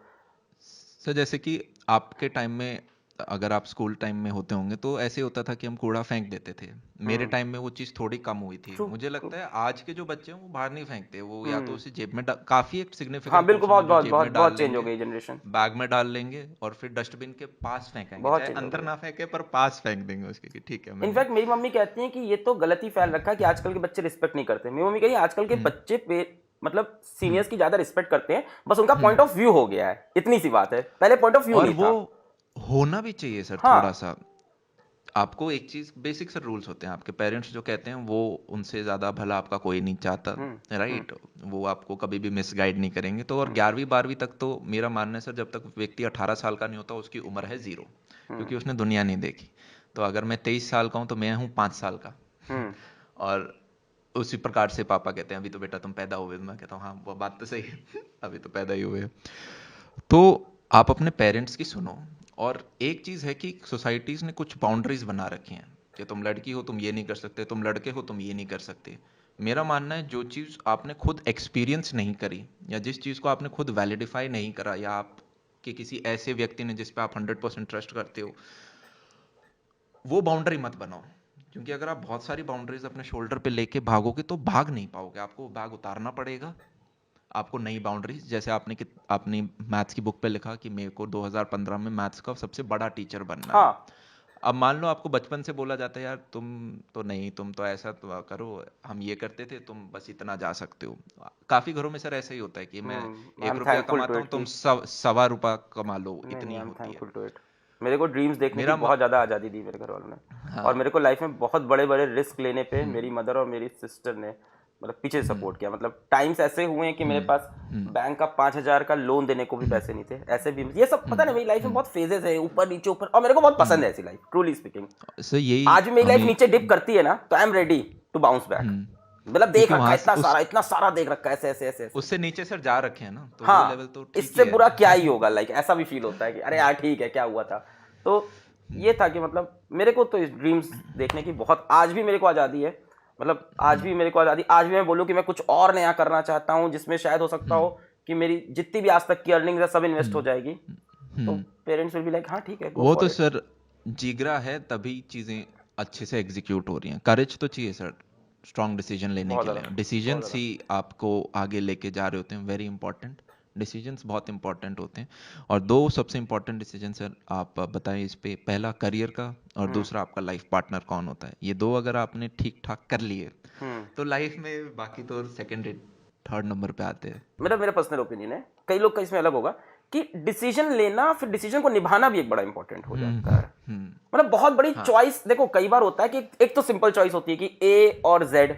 सर, जैसे कि आपके टाइम में, अगर आप स्कूल टाइम में होते होंगे तो ऐसे होता था कि हम कूड़ा फेंक देते थे। मेरे टाइम में वो चीज़ थोड़ी कम हुई थी। ट्रू मुझे ट्रू। लगता है आज के जो बच्चे हैं वो बाहर नहीं फेंकते, वो या तो उसे जेब में काफी एक हाँ सिग्निफिकेंट बिल्कुल, पोर्शन है बहुत जो बहुत जेब बहुत में डाल बहुत चेंज हो लेंगे, गई जनरेशन, बैग में डाल लेंगे और फिर डस्टबिन के पास फेंकेंगे, बहुत चाहे चेंज हो अंदर गई। ना फेंके पर पास फेंक देंगे उसके कि ठीक है मैंने। इनफैक्ट मेरी मम्मी कहती हैं कि ये तो गलत ही फैल रखा है कि आजकल के बच्चे रिस्पेक्ट नहीं करते। मेरी मम्मी कह रही है आजकल के बच्चे पे मतलब सीनियर्स की ज्यादा रिस्पेक्ट करते हैं, बस उनका पॉइंट ऑफ व्यू हो गया है, इतनी सी बात है, पहले पॉइंट ऑफ व्यू और नहीं वो था। होना भी चाहिए सर थोड़ा हाँ सा। आपको एक चीज, बेसिक से रूल्स होते हैं, आपके पेरेंट्स जो कहते हैं वो, उनसे ज्यादा भला आपका कोई नहीं चाहता, राइट? वो आपको कभी भी मिसगाइड नहीं करेंगे। तो और 11वीं 12वीं तक तो मेरा मानना है सर, जब तक व्यक्ति 18 साल का नहीं होता उसकी उम्र है 0, क्योंकि उसने दुनिया नहीं देखी। तो अगर मैं 23 साल का हूं तो मैं हूं 5 साल का। और उसी प्रकार से पापा कहते हैं अभी तो बेटा तुम पैदा हुए, मैं कहता हूँ हाँ वो बात तो सही है अभी तो पैदा ही हुए। तो आप अपने पेरेंट्स की सुनो। और एक चीज है कि सोसाइटीज ने कुछ बाउंड्रीज बना रखी हैं कि तुम लड़की हो तुम ये नहीं कर सकते, तुम लड़के हो तुम ये नहीं कर सकते। मेरा मानना है जो चीज आपने खुद एक्सपीरियंस नहीं करी, या जिस चीज को आपने खुद वैलिडिफाई नहीं करा, या आप कि किसी ऐसे व्यक्ति ने जिस पे आप 100% ट्रस्ट करते हो, वो बाउंड्री मत बनाओ। क्योंकि अगर आप बहुत सारी बाउंड्रीज अपने शोल्डर पे लेके भागोगे तो भाग नहीं पाओगे, आपको बैग उतारना पड़ेगा। आपको नई बाउंड्रीज, जैसे आपने मैथ्स की बुक पे लिखा कि मेरे को 2015 में मैथ्स का सबसे बड़ा टीचर बनना है। हाँ अब मान लो आपको बचपन से बोला जाता है यार तुम तो नहीं, तुम तो ऐसा तो करो, हम ये करते थे, तुम बस इतना जा सकते हो। काफी घरों में सर ऐसा ही होता है कि मैं आई एम 1 रुपया थैंकफुल टू कमाता हूँ, इट तुम कि सवा रुपया कमा लो, नहीं नहीं इतनी आई एम होती है। Thankful to it. मेरे को ड्रीम्स देखने की मेरा बहुत ज़्यादा आज़ादी दी मेरे घर वालों ने, और हाँ। मेरे को लाइफ में बहुत बड़े बड़े रिस्क लेने पे मेरी मदर और मेरी सिस्टर ने मतलब पीछे सपोर्ट किया। मतलब टाइम्स ऐसे हुए हैं कि मेरे पास बैंक का 5,000 का लोन देने को भी पैसे नहीं थे, ऐसे भी ये सब पता नहीं, मेरी लाइफ में बहुत फेजेस है, ऊपर नीचे ऊपर, और मेरे को बहुत पसंद है ऐसी लाइफ, ट्रूली स्पीकिंग। सर यही आज भी मेरी लाइफ हमें नीचे डिप करती है ना तो I am ready to bounce back. मतलब देख क्योंकि रखा वहां है इतना सारा देख रखा है, ऐसे ऐसे ऐसे ऐसे। उससे नीचे सर जा रखे हैं ना, तो वो लेवल हाँ तो ठीक ही इससे है। बुरा क्या ही होगा, लाइक ऐसा भी फील होता है कि अरे यार ठीक है क्या हुआ था। तो ये था कि मतलब मेरे को तो इस ड्रीम्स देखने की बहुत, आज भी मेरे को आज़ादी है। मतलब आज भी मेरे को आज़ादी, आज भी मैं बोलूँ कि मैं कुछ और नया करना चाहता हूँ जिसमें शायद हो सकता हो कि मेरी जितनी भी आज तक की अर्निंग है सब इन्वेस्ट हो जाएगी, तो पेरेंट्स विल बी लाइक हाँ ठीक है गो वो फॉर तो इट। सर जिगरा है, तभी चीजें अच्छे से एग्जीक्यूट हो रही हैं। करेज तो चाहिए सर स्ट्रॉन्ग डिसीजन लेने बहुत के लिए। ज़्यादा बहुत डिसीजंस ज़्यादा। ही आपको आगे लेके जा रहे होते हैं, वेरी इंपॉर्टेंट। डिसीजंस बहुत इंपॉर्टेंट होते हैं। और 2 सबसे इंपॉर्टेंट डिसीजन सर आप बताएं इस पे, पहला करियर का और दूसरा आपका लाइफ पार्टनर कौन होता है। ये 2 अगर आपने ठीक ठाक कर लिए तो लाइफ में बाकी तो सेकंड थर्ड नंबर पे आते हैं। मतलब मेरा पर्सनल ओपिनियन है, कई लोग का इसमें अलग होगा कि डिसीजन लेना फिर डिसीजन को निभाना भी एक बड़ा इंपॉर्टेंट हो जाता है। मतलब बहुत बड़ी चॉइस देखो, कई बार होता है कि एक तो सिंपल चॉइस होती है कि ए और जेड,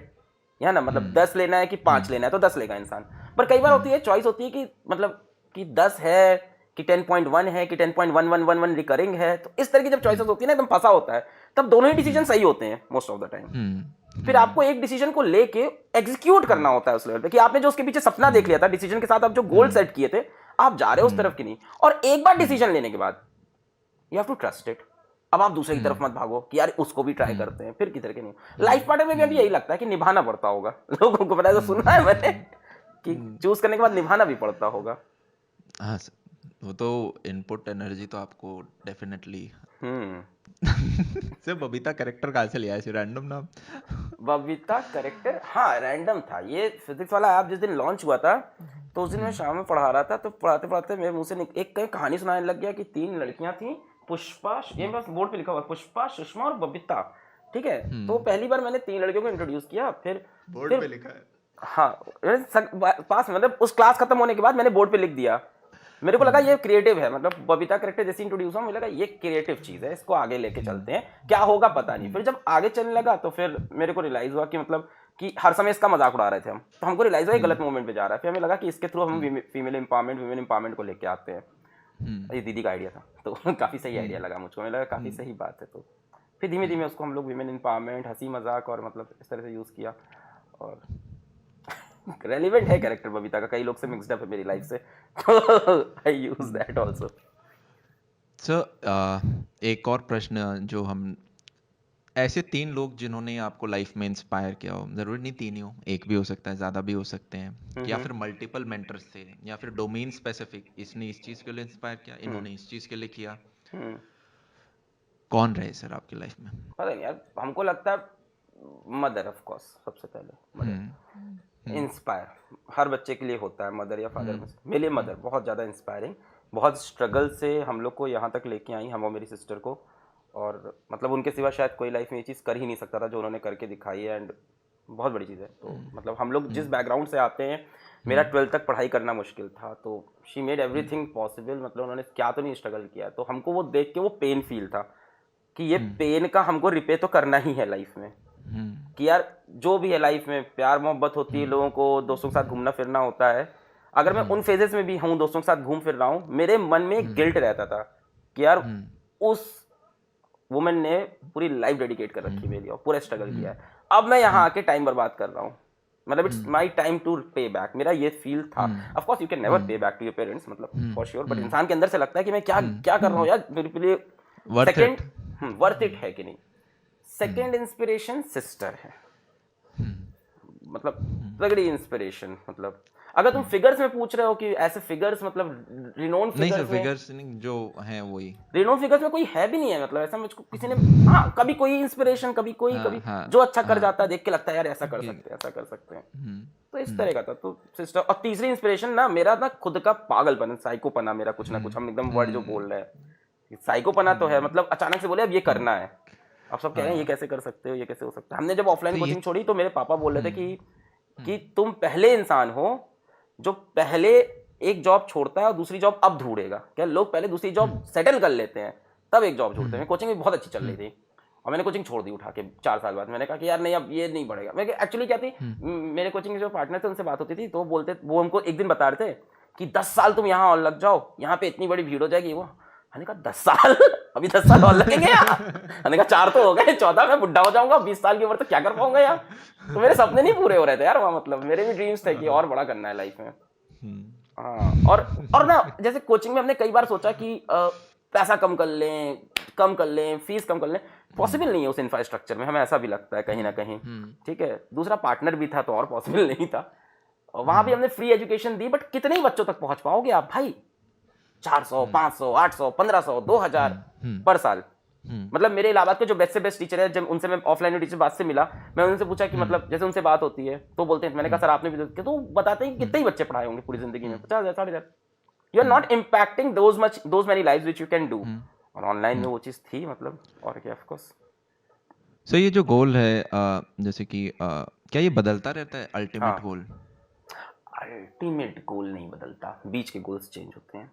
या ना मतलब 10 लेना है कि 5 लेना है, तो 10 लेगा इंसान। पर कई बार होती है चॉइस होती है कि मतलब कि 10 है कि 10.1 है कि 10.1111 रिकरिंग है, तो इस तरह की जब चॉइसेस होती है ना एकदम फंसा होता है, तब दोनों ही डिसीजन सही होते हैं मोस्ट ऑफ द टाइम। फिर आपको एक डिसीजन को लेके एग्जीक्यूट करना होता है उस लेवल पे कि आपने जो उसके पीछे सपना देख लिया था, डिसीजन के साथ आप जो गोल सेट किए थे, आप जा रहे हो उस तरफ की नहीं। और एक बार डिसीजन लेने के बाद you have to trust it. अब आप दूसरे की तरफ मत भागो कि यार उसको भी ट्राई करते हैं, फिर किधर के नहीं। लाइफ पार्टनर में भी अभी यही लगता है कि निभाना पड़ता होगा। लोगों को पता है, तो सुना है मैंने कि चूज करने के बाद निभाना भी पड़ता होगा। हाँ सर, वो तो इनपुट एनर्जी तो आपको डेफिनेटली। सर बबीता कैरेक्टर कहाँ से लिया है, रैंडम नाम? बबीता कैरेक्टर हाँ रैंडम था। ये फिजिक्स वाला ऐप जिस दिन लॉन्च हुआ था, तो उस दिन मैं शाम में पढ़ा रहा था, तो पढ़ाते पढ़ाते मेरे मुंह से एक कहीं कहानी सुनाने लग गया कि 3 लड़कियां थी, पुष्पा, ये बस बोर्ड पे लिखा हुआ, पुष्पा, सुषमा और बबीता, ठीक है। तो पहली बार मैंने 3 लड़कियों को इंट्रोड्यूस किया, फिर बोर्ड पे लिखा है। हाँ, पास मतलब उस क्लास खत्म होने के बाद मैंने बोर्ड पे लिख दिया। मेरे को लगा ये क्रिएटिव है, मतलब बबीता कैरेक्टर जैसे इंट्रोड्यूस हुआ, मुझे लगा ये क्रिएटिव चीज है, इसको आगे लेके चलते हैं, क्या होगा पता नहीं। फिर जब आगे चलने लगा तो फिर मेरे को रियलाइज हुआ कि मतलब कि हर समय इसका मजाक उड़ा रहे थे हम, तो हमको रियलाइज हुआ गलत मोमेंट पे जा रहा है। फिर हमें लगा कि इसके थ्रू हम फीमेल एम्पावरमेंट को लेके आते हैं। ये दीदी का आइडिया था, तो काफी सही आइडिया लगा मुझको, मुझे लगा काफी सही बात है। तो फिर धीमे धीमे उसको हम लोग वीमेन एम्पावरमेंट, हंसी मजाक और मतलब इस तरह से यूज किया। और रेलिवेंट है कैरेक्टर बबीता का, कई लोग से मिक्स्ड अप है मेरी लाइफ से, तो आई यूज दैट आल्सो। सर एक और प्रश्न जो हम, ऐसे 3 लोग जिन्होंने आपको लाइफ में इंस्पायर किया हो, जरूरी नहीं 3 ही हो, एक भी हो सकता है, ज्यादा भी हो सकते हैं, या फिर मल्टीपल मेंटर्स थे, या फिर डोमेन स्पेसिफिक, इसने इस चीज के लिए इंस्पायर किया, इन्होंने इस चीज के लिए किया, कौन रहे सर आपकी लाइफ में? पता नहीं यार, हमको लगता है मदर, ऑफ कोर्स सबसे पहले मदर इंस्पायर हर बच्चे के लिए होता है, मदर या फादर में। मेरे लिए मदर बहुत ज़्यादा इंस्पायरिंग, बहुत स्ट्रगल से हम लोग को यहाँ तक लेके आई, हम और मेरी सिस्टर को, और मतलब उनके सिवा शायद कोई लाइफ में ये चीज़ कर ही नहीं सकता था जो उन्होंने करके दिखाई है, एंड बहुत बड़ी चीज़ है। तो मतलब हम लोग जिस बैकग्राउंड से आते हैं, मेरा 12th तक पढ़ाई करना मुश्किल था, तो शी मेड एवरीथिंग पॉसिबल, मतलब उन्होंने क्या तो नहीं स्ट्रगल किया। तो हमको वो देख के वो पेन फील था कि ये पेन का हमको रिपे तो करना ही है लाइफ में, कि यार जो भी है लाइफ में, प्यार मोहब्बत होती है लोगों को, दोस्तों के साथ घूमना फिरना होता है। अगर मैं उन फेजेस में भी हूँ, दोस्तों के साथ घूम फिर रहा हूँ, मेरे मन में एक गिल्ट रहता था कि यार उस वुमेन ने पूरी लाइफ डेडिकेट कर रखी मेरे लिए और पूरा स्ट्रगल किया है, अब मैं यहाँ आके टाइम बर्बाद कर रहा हूँ, मतलब इट्स माई टाइम टू पे बैक। मेरा ये फील था। Of course you can never पे बैक टू योर पेरेंट्स, मतलब फॉर श्योर, बट इंसान के अंदर से लगता है कि मैं क्या क्या कर रहा हूँ यार, मेरे लिए सेकंड वर्थ इट है कि नहीं। सेकंड इंस्पिरेशन सिस्टर है, मतलब तगड़ी इंस्पिरेशन। मतलब अगर तुम फिगर्स में पूछ रहे हो कि ऐसे फिगर्स, मतलब रिनोन नहीं सर, फिगर्स में, फिगर्स नहीं जो हैं वही, रिनोन फिगर्स में कोई है भी नहीं है, मतलब ऐसा मुझको किसी ने, हाँ कभी कोई इंस्पिरेशन, कभी कोई कभी जो अच्छा कर जाता है देख के लगता है यार ऐसा कर सकते हैं, ऐसा कर सकते हैं, तो इस तरह का था। तो सिस्टर। और तीसरी इंस्पिरेशन ना, मेरा ना खुद का पागलपन, साइकोपना मेरा, कुछ ना कुछ हम एकदम वर्ड जो बोल रहे हैं, साइकोपना तो है, मतलब अचानक से बोले अब ये करना है, अब सब कह रहे हैं ये कैसे कर सकते हो, ये कैसे हो सकता है। हमने जब ऑफलाइन कोचिंग छोड़ी तो मेरे पापा बोल रहे थे कि तुम पहले इंसान हो जो पहले एक जॉब छोड़ता है और दूसरी जॉब अब ढूंढेगा। क्या लोग पहले दूसरी जॉब सेटल कर लेते हैं तब एक जॉब ढूंढते हैं। कोचिंग भी बहुत अच्छी चल रही थी और मैंने कोचिंग छोड़ दी उठा के 4 साल बाद। मैंने कहा कि यार नहीं, अब ये नहीं बढ़ेगा। मैं एक्चुअली क्या थी, मेरे कोचिंग के जो पार्टनर थे उनसे बात होती थी, तो वो हमको एक दिन बता रहे थे कि 10 साल तुम यहाँ और लग जाओ, यहाँ पे इतनी बड़ी भीड़ हो जाएगी। वो मैंने कहा 10 साल, अभी 10 साल और लगेंगे यार। मैंने कहा 4 तो हो गए, 14 मैं बुढ़ा हो जाऊंगा, 20 साल की उम्र तक क्या कर पाऊंगा यार। तो मेरे सपने नहीं पूरे हो रहे थे यार वहाँ, मतलब मेरे भी ड्रीम्स थे कि और बड़ा करना है लाइफ में। हाँ, और ना जैसे कोचिंग में हमने कई बार सोचा कि पैसा कम कर लें, फीस कम कर लें, पॉसिबल नहीं है उस इंफ्रास्ट्रक्चर में, हमें ऐसा भी लगता है कहीं ना कहीं। ठीक है, दूसरा पार्टनर भी था तो और पॉसिबल नहीं था। और वहां भी हमने फ्री एजुकेशन दी, बट कितने ही बच्चों तक पहुंच पाओगे आप भाई? 400, 500, 800, 1500, 2000 पर साल। मतलब मेरे इलाहाबाद के जो बेस्ट से बेस्ट टीचर है, जब उनसे मैं ऑफलाइन टीचर बात से मिला, मैं उनसे पूछा कि मतलब जैसे उनसे बात होती है तो बोलते हैं, मैंने कहा सर आपने भी, तो बताते हैं कि कितने ही बच्चे पढ़ाए होंगे पूरी जिंदगी में, 50,000, 60,000। You are not impacting those many lives which you can do. और ऑनलाइन में वो चीज थी, मतलब और क्या, ऑफ कोर्स। सो ये जो गोल है, जैसे कि क्या ये बदलता रहता है अल्टीमेट गोल? अल्टीमेट गोल नहीं बदलता, बीच के गोल्स चेंज होते हैं।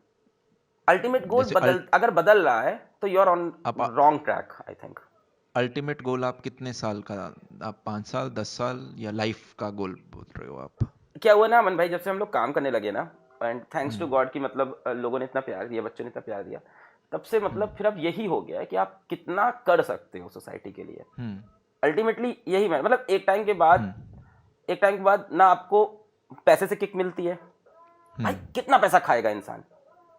अल्टीमेट गोल अगर बदल रहा है तो you are on wrong track, I think. Ultimate goal आप कितने साल का, आप 5 साल, 10 साल या लाइफ का गोल बोल रहे हो आप? क्या हुआ ना अमन भाई, जब से हम लोग काम करने लगे ना, एंड थैंक्स टू गॉड कि मतलब लोगों ने इतना प्यार दिया, बच्चों ने इतना प्यार दिया, तब से मतलब फिर अब यही हो गया है कि आप कितना कर सकते हो सोसाइटी के लिए। अल्टीमेटली यही मैं, मतलब एक टाइम के बाद ना आपको पैसे से किक मिलती है, भाई कितना पैसा खाएगा इंसान,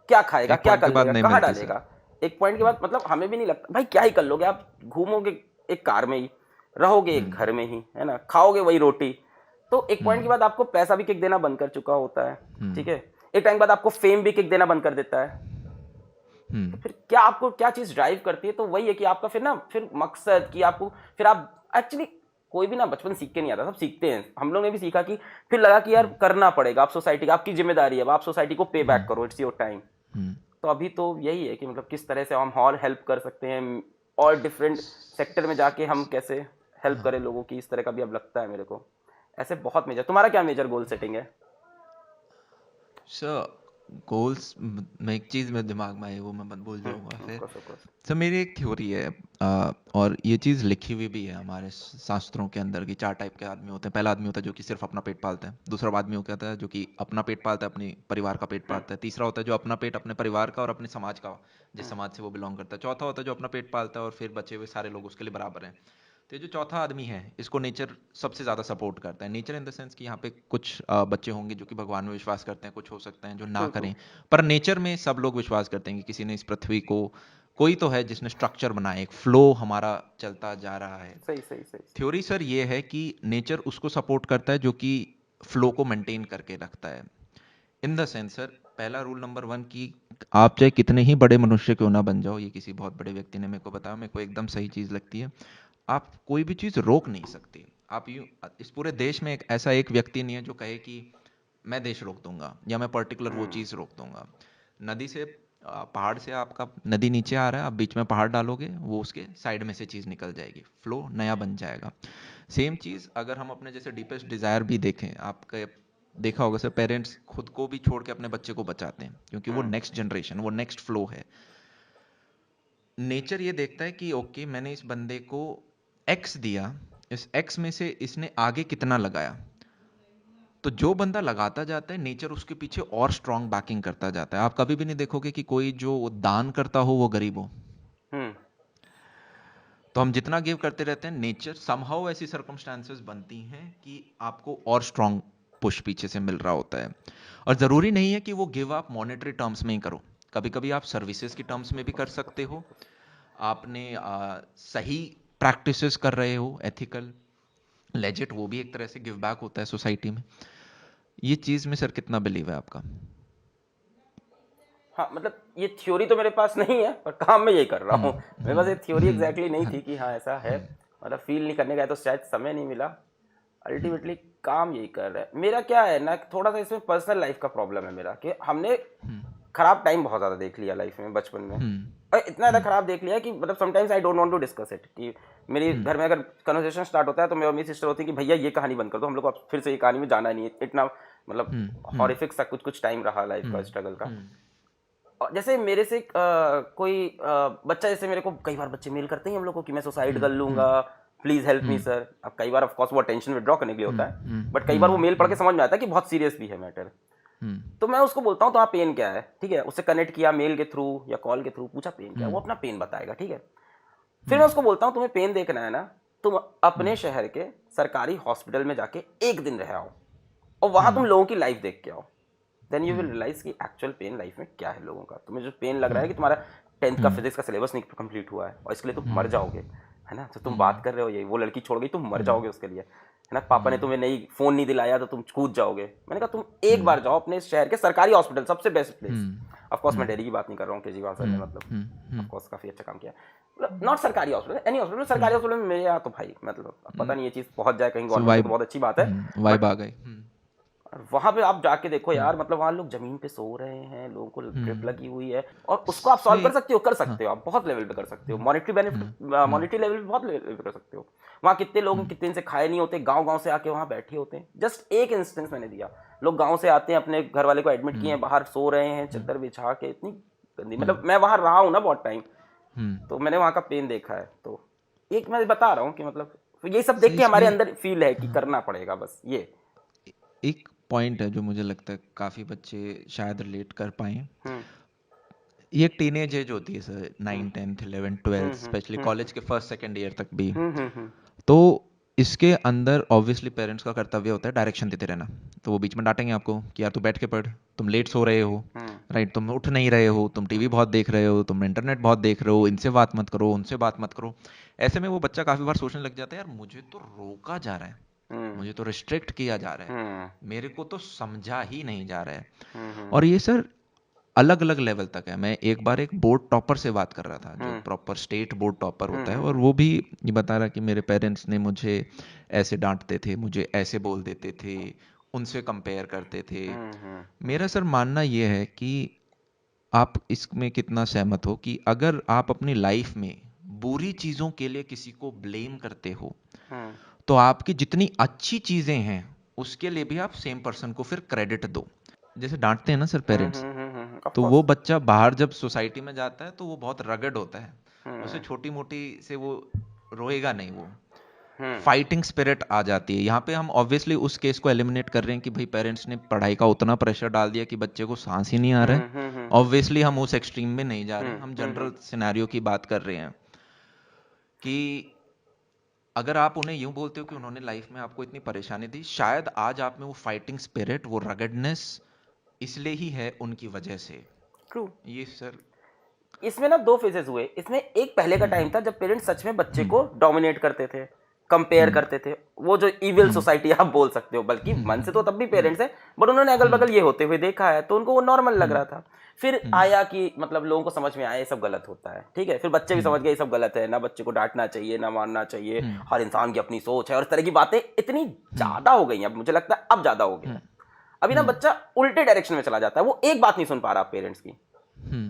क्या खाएगा, क्या कर लेगा, कहाँ डालेगा। एक पॉइंट के बाद मतलब हमें भी नहीं लगता भाई, क्या ही कर लोगे आप, घूमोगे एक कार में ही, रहोगे एक घर में ही, है ना, खाओगे वही रोटी। तो एक पॉइंट के बाद आपको पैसा भी किक देना बंद कर चुका होता है। ठीक है, एक टाइम बाद आपको फेम भी किक देना बंद कर देता है। तो फिर क्या, आपको क्या चीज ड्राइव करती है? तो वही है कि आपका फिर मकसद, कि आपको फिर आप एक्चुअली कोई भी ना बचपन सीख के नहीं आता, सब सीखते हैं। हम लोग ने भी सीखा कि फिर लगा कि यार करना पड़ेगा, आप सोसाइटी का, आपकी जिम्मेदारी है, अब आप सोसाइटी को पे बैक करो, इट्स योर टाइम। तो अभी तो यही है कि मतलब किस तरह से हम और हेल्प कर सकते हैं, और डिफरेंट सेक्टर में जाके हम कैसे हेल्प करें लोगों की, इस तरह का भी अब लगता है मेरे को। ऐसे बहुत मेजर, तुम्हारा क्या मेजर गोल सेटिंग है? सर गोल्स में एक चीज मेरे दिमाग में आई, वो मैं भूल जाऊंगा of फिर। course, of course। सर मेरी एक थ्योरी है, और ये चीज लिखी हुई भी है हमारे शास्त्रों के अंदर, कि 4 टाइप के आदमी होते हैं। पहला आदमी होता है जो कि सिर्फ अपना पेट पालता है। दूसरा आदमी होता है जो कि अपना पेट पालता है, अपने परिवार का पेट पालता है। तीसरा होता है जो अपना पेट अपने परिवार का और अपने समाज का, जिस समाज से वो बिलोंग करता है। चौथा होता है जो अपना पेट पालता है और फिर बचे हुए सारे लोग उसके लिए बराबर हैं। तो ये जो चौथा आदमी है, इसको नेचर सबसे ज़्यादा सपोर्ट करता है। नेचर इन द सेंस कि यहाँ पे कुछ बच्चे होंगे जो कि भगवान में विश्वास करते हैं, कुछ हो सकते हैं जो ना करें, पर नेचर में सब लोग विश्वास करते हैं कि किसी ने इस पृथ्वी को, कोई तो है जिसने स्ट्रक्चर बनाया, एक फ्लो हमारा चलता जा रहा है। सही सही सही। थ्योरी सर ये है कि नेचर उसको सपोर्ट करता है जो कि फ्लो को मेंटेन करके रखता है। इन द सेंस सर, पहला रूल नंबर 1 कि आप चाहे कितने ही बड़े मनुष्य क्यों ना बन जाओ, ये किसी बहुत बड़े व्यक्ति ने मेरे को बताया, मेरे को एकदम सही चीज़ लगती है, आप कोई भी चीज़ रोक नहीं सकते। आप यूं, इस पूरे देश में ऐसा एक व्यक्ति नहीं है जो कहे कि मैं देश रोक दूंगा या मैं पर्टिकुलर वो चीज़ रोक दूंगा। नदी से, पहाड़ से आपका नदी नीचे आ रहा है, आप बीच में पहाड़ डालोगे, वो उसके साइड में से चीज़ निकल जाएगी, फ्लो नया बन जाएगा। सेम चीज़ अगर हम अपने जैसे डीपेस्ट डिज़ायर भी देखें, आपका देखा होगा सर, पेरेंट्स खुद को भी छोड़ के अपने बच्चे को बचाते हैं, क्योंकि वो नेक्स्ट जनरेशन, वो नेक्स्ट फ्लो है। नेचर ये देखता है कि ओके, मैंने इस बंदे को एक्स दिया, इस एक्स में से इसने आगे कितना लगाया, तो जो बंदा लगाता जाता है, नेचर उसके पीछे और स्ट्रांग बैकिंग करता जाता है। आप कभी भी नहीं देखोगे कि कोई जो दान करता हो वो गरीब हो। तो हम जितना गिव करते रहते हैं, नेचर समहाउ ऐसी सर्कमस्टांसेस बनती हैं कि आपको और स्ट्रांग पुश पीछे से मिल रहा होता है। और जरूरी नहीं है कि वो गिव आप मॉनेटरी टर्म्स में ही करो, कभी कभी आप सर्विसेज की टर्म्स में भी कर सकते हो। आपने सही प्रैक्टिसेस कर रहे हो, एथिकल लेजिट, वो भी एक तरह से गिव बैक होता है सोसाइटी में। ये चीज में सर कितना बिलीव है आपका? हाँ मतलब ये थ्योरी तो मेरे पास नहीं है, पर काम में यही कर रहा हूँ। मेरे पास ये थ्योरी एग्जैक्टली नहीं थी कि हाँ ऐसा है, मतलब फील नहीं करने का है, तो शायद समय नहीं मिला। अल्टीमेटली काम यही कर रहा है। मेरा क्या है ना, थोड़ा सा इसमें पर्सनल लाइफ का प्रॉब्लम है मेरा, कि हमने खराब टाइम बहुत ज़्यादा देख लिया लाइफ में, बचपन में। और इतना ज़्यादा खराब देख लिया कि मतलब sometimes I don't want to discuss it. कि मेरे घर में अगर कन्वर्सेशन स्टार्ट होता है तो मेरी सिस्टर होती है कि भैया ये कहानी बंद कर दो, हम लोग को अब फिर से ये कहानी में जाना नहीं है। इतना मतलब हॉरिफिक सा कुछ कुछ टाइम रहा लाइफ का, स्ट्रगल का। और जैसे मेरे से कोई बच्चा, जैसे मेरे को कई बार बच्चे मेल करते हैं हम लोग को कि मैं सुसाइड कर लूंगा, प्लीज हेल्प मी सर। अब कई बार ऑफ कोर्स वो टेंशन विड्रॉ करने के लिए होता है, बट कई बार वो मेल पढ़ के समझ में आता है कि बहुत सीरियस भी है मैटर। तो मैं उसको बोलता हूँ तो आप पेन क्या है, ठीक है, उससे कनेक्ट किया मेल के थ्रू या कॉल के थ्रू, पूछा पेन क्या है, वो अपना पेन बताएगा, ठीक है। फिर मैं उसको बोलता हूँ तुम्हें पेन देखना है ना, तुम अपने शहर के सरकारी हॉस्पिटल में जाके एक दिन रह आओ और वहां तुम लोगों की लाइफ देख के आओ। देन यू विल रियलाइज कि एक्चुअल पेन लाइफ में क्या है लोगों का। तुम्हें जो पेन लग रहा है कि तुम्हारा 10th का फिजिक्स का सिलेबस नहीं कंप्लीट हुआ है और इसके लिए तुम मर जाओगे, है ना, तो तुम बात कर रहे हो ये, वो लड़की छोड़ गई, तुम मर जाओगे उसके लिए, है ना, पापा ने तुम्हें नई फोन नहीं दिलाया तो तुम कूद जाओगे। मैंने कहा तुम एक बार जाओ अपने शहर के सरकारी हॉस्पिटल, सबसे बेस्ट प्लेस। ऑफ कोर्स मैं दिल्ली की बात नहीं कर रहा हूँ, केजरीवाल सर ने मतलब ऑफ कोर्स काफी अच्छा काम किया, मतलब नॉट सरकारी हॉस्पिटल, एनी हॉस्पिटल। सरकारी हॉस्पिटल में मेरे यहाँ तो भाई मतलब पता नहीं ये चीज पहुंच जाए कहीं गवर्नमेंट, तो बहुत अच्छी बात है। वाइब आ गई। वहां पे आप जाके देखो यार, मतलब वहां लोग जमीन पे सो रहे हैं, लोगों को ड्रिप लगी हुई है, और उसको आप सॉल्व कर सकते हो, आप बहुत लेवल पे कर सकते हो, मॉनेटरी बेनिफिट, मॉनेटरी लेवल पे बहुत लेवल पे कर सकते हो। वहां कितने लोग कितने दिन से खाए नहीं होते, गांव गांव से आके वहां बैठे होते हैं। जस्ट एक इंस्टेंस मैंने दिया, लोग गांव से आते हैं, अपने घर वाले को एडमिट किए हैं, बाहर सो रहे हैं चादर बिछा के, इतनी गंदी, मतलब मैं वहां रहा हूँ ना बहुत टाइम, तो मैंने वहां का पेन देखा है। तो एक मैं बता रहा हूँ कि मतलब ये सब देख के हमारे अंदर फील है कि करना पड़ेगा बस। ये एक पॉइंट है जो मुझे लगता है काफी बच्चे शायद रिलेट कर पाए। ये एक टीनेज एज होती है सर, 9, 10, 11, 12, स्पेशली कॉलेज के फर्स्ट सेकंड ईयर तक भी। तो इसके अंदर ऑब्वियसली पेरेंट्स का कर्तव्य होता है डायरेक्शन देते रहना। तो वो बीच में डांटेंगे आपको कि यार तू बैठ के पढ़, तुम लेट सो रहे हो, राइट, तुम उठ नहीं रहे हो, तुम टीवी बहुत देख रहे हो, तुम इंटरनेट बहुत देख रहे हो, इनसे बात मत करो, उनसे बात मत करो। ऐसे में वो बच्चा काफी बार सोचने लग जाता है, यार मुझे तो रोका जा रहा है, मुझे तो रिस्ट्रिक्ट किया जा रहा है, मेरे को तो समझा ही नहीं जा रहा है। और ये सर अलग अलग लेवल तक है। मैं एक बार एक बोर्ड टॉपर से बात कर रहा था, जो प्रॉपर स्टेट बोर्ड टॉपर होता है, और वो भी ये बता रहा कि मेरे पेरेंट्स ने मुझे ऐसे डांटते थे, मुझे ऐसे बोल देते थे, उनसे कंपेयर करते थे। मेरा सर मानना ये है कि आप इसमें कितना सहमत हो कि अगर आप अपनी लाइफ में बुरी चीजों के लिए किसी को ब्लेम करते हो, तो आपकी जितनी अच्छी चीजें हैं उसके लिए भी आप सेम पर्सन को फिर क्रेडिट दो। जैसे डांटते हैं ना सर पेरेंट्स, तो वो बच्चा बाहर जब सोसाइटी में जाता है तो वो बहुत रगड होता है, उसे छोटी मोटी से वो रोएगा नहीं, वो फाइटिंग स्पिरिट आ जाती है। यहाँ पे हम ऑब्वियसली उस केस को एलिमिनेट कर रहे हैं कि भाई पेरेंट्स ने पढ़ाई का उतना प्रेशर डाल दिया कि बच्चे को सांस ही नहीं आ रहा है। ऑब्वियसली हम उस एक्सट्रीम में नहीं जा रहे हैं, हम जनरल सिनेरियो की बात कर रहे हैं कि अगर आप उन्हें यूं बोलते हो कि उन्होंने लाइफ में आपको इतनी परेशानी दी, शायद आज आप में वो फाइटिंग स्पिरिट, वो रगडनेस इसलिए ही है उनकी वजह से। ट्रू। ये सर इसमें ना दो फेजेस हुए। इसमें एक पहले का टाइम था जब पेरेंट्स सच में बच्चे को डोमिनेट करते थे, कंपेयर करते थे, वो जो इविल सोसाइटी आप बोल सकते हो, बल्कि मन से तो तब भी पेरेंट्स है, बट उन्होंने अगल बगल ये होते हुए देखा है तो उनको वो नॉर्मल लग रहा था। फिर आया कि मतलब लोगों को समझ में आया ये सब गलत होता है, ठीक है, फिर बच्चे भी समझ गए ये सब गलत है, ना बच्चे को डांटना चाहिए, ना मारना चाहिए, हर इंसान की अपनी सोच है, और इस तरह की बातें इतनी ज्यादा हो गई हैं। अब मुझे लगता है अब ज्यादा हो गया। अभी ना बच्चा उल्टे डायरेक्शन में चला जाता है, वो एक बात नहीं सुन पा रहा पेरेंट्स की,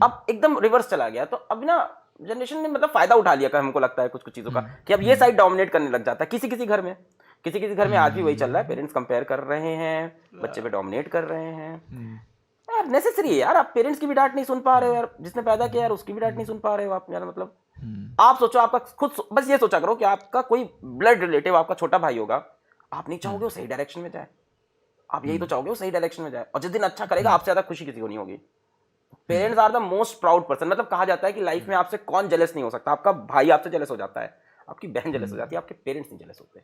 अब एकदम रिवर्स चला गया। तो अभी ना जनरेशन ने मतलब फायदा उठा लिया, हमको लगता है कुछ कुछ चीजों का, कि अब ये साइड डोमिनेट करने लग जाता है। किसी किसी घर में, किसी किसी घर में आज भी वही चल रहा है, पेरेंट्स कंपेयर कर रहे हैं, बच्चे पे डोमिनेट कर रहे हैं। यार नेसेसरी है यार, आप पेरेंट्स की भी डांट नहीं सुन पा रहे हो यार, जिसने पैदा किया यार उसकी भी डांट नहीं सुन पा रहे हो आप यार। मतलब आप सोचो, आपका खुद बस ये सोचा करो कि आपका कोई ब्लड रिलेटिव, आपका छोटा भाई होगा, आप नहीं चाहोगे वो सही डायरेक्शन में जाए, आप यही तो चाहोगे वो सही डायरेक्शन में जाए, और जिस दिन अच्छा करेगा आपसे ज्यादा खुशी किसी को नहीं होगी। Parents are the most proud person. मतलब कहा जाता है कि लाइफ में आपसे कौन जेलस नहीं हो सकता। आपका भाई आपसे जेलस हो जाता है, आपकी बहन जेलस हो जाती है, आपके पेरेंट्स नहीं जेलस होते।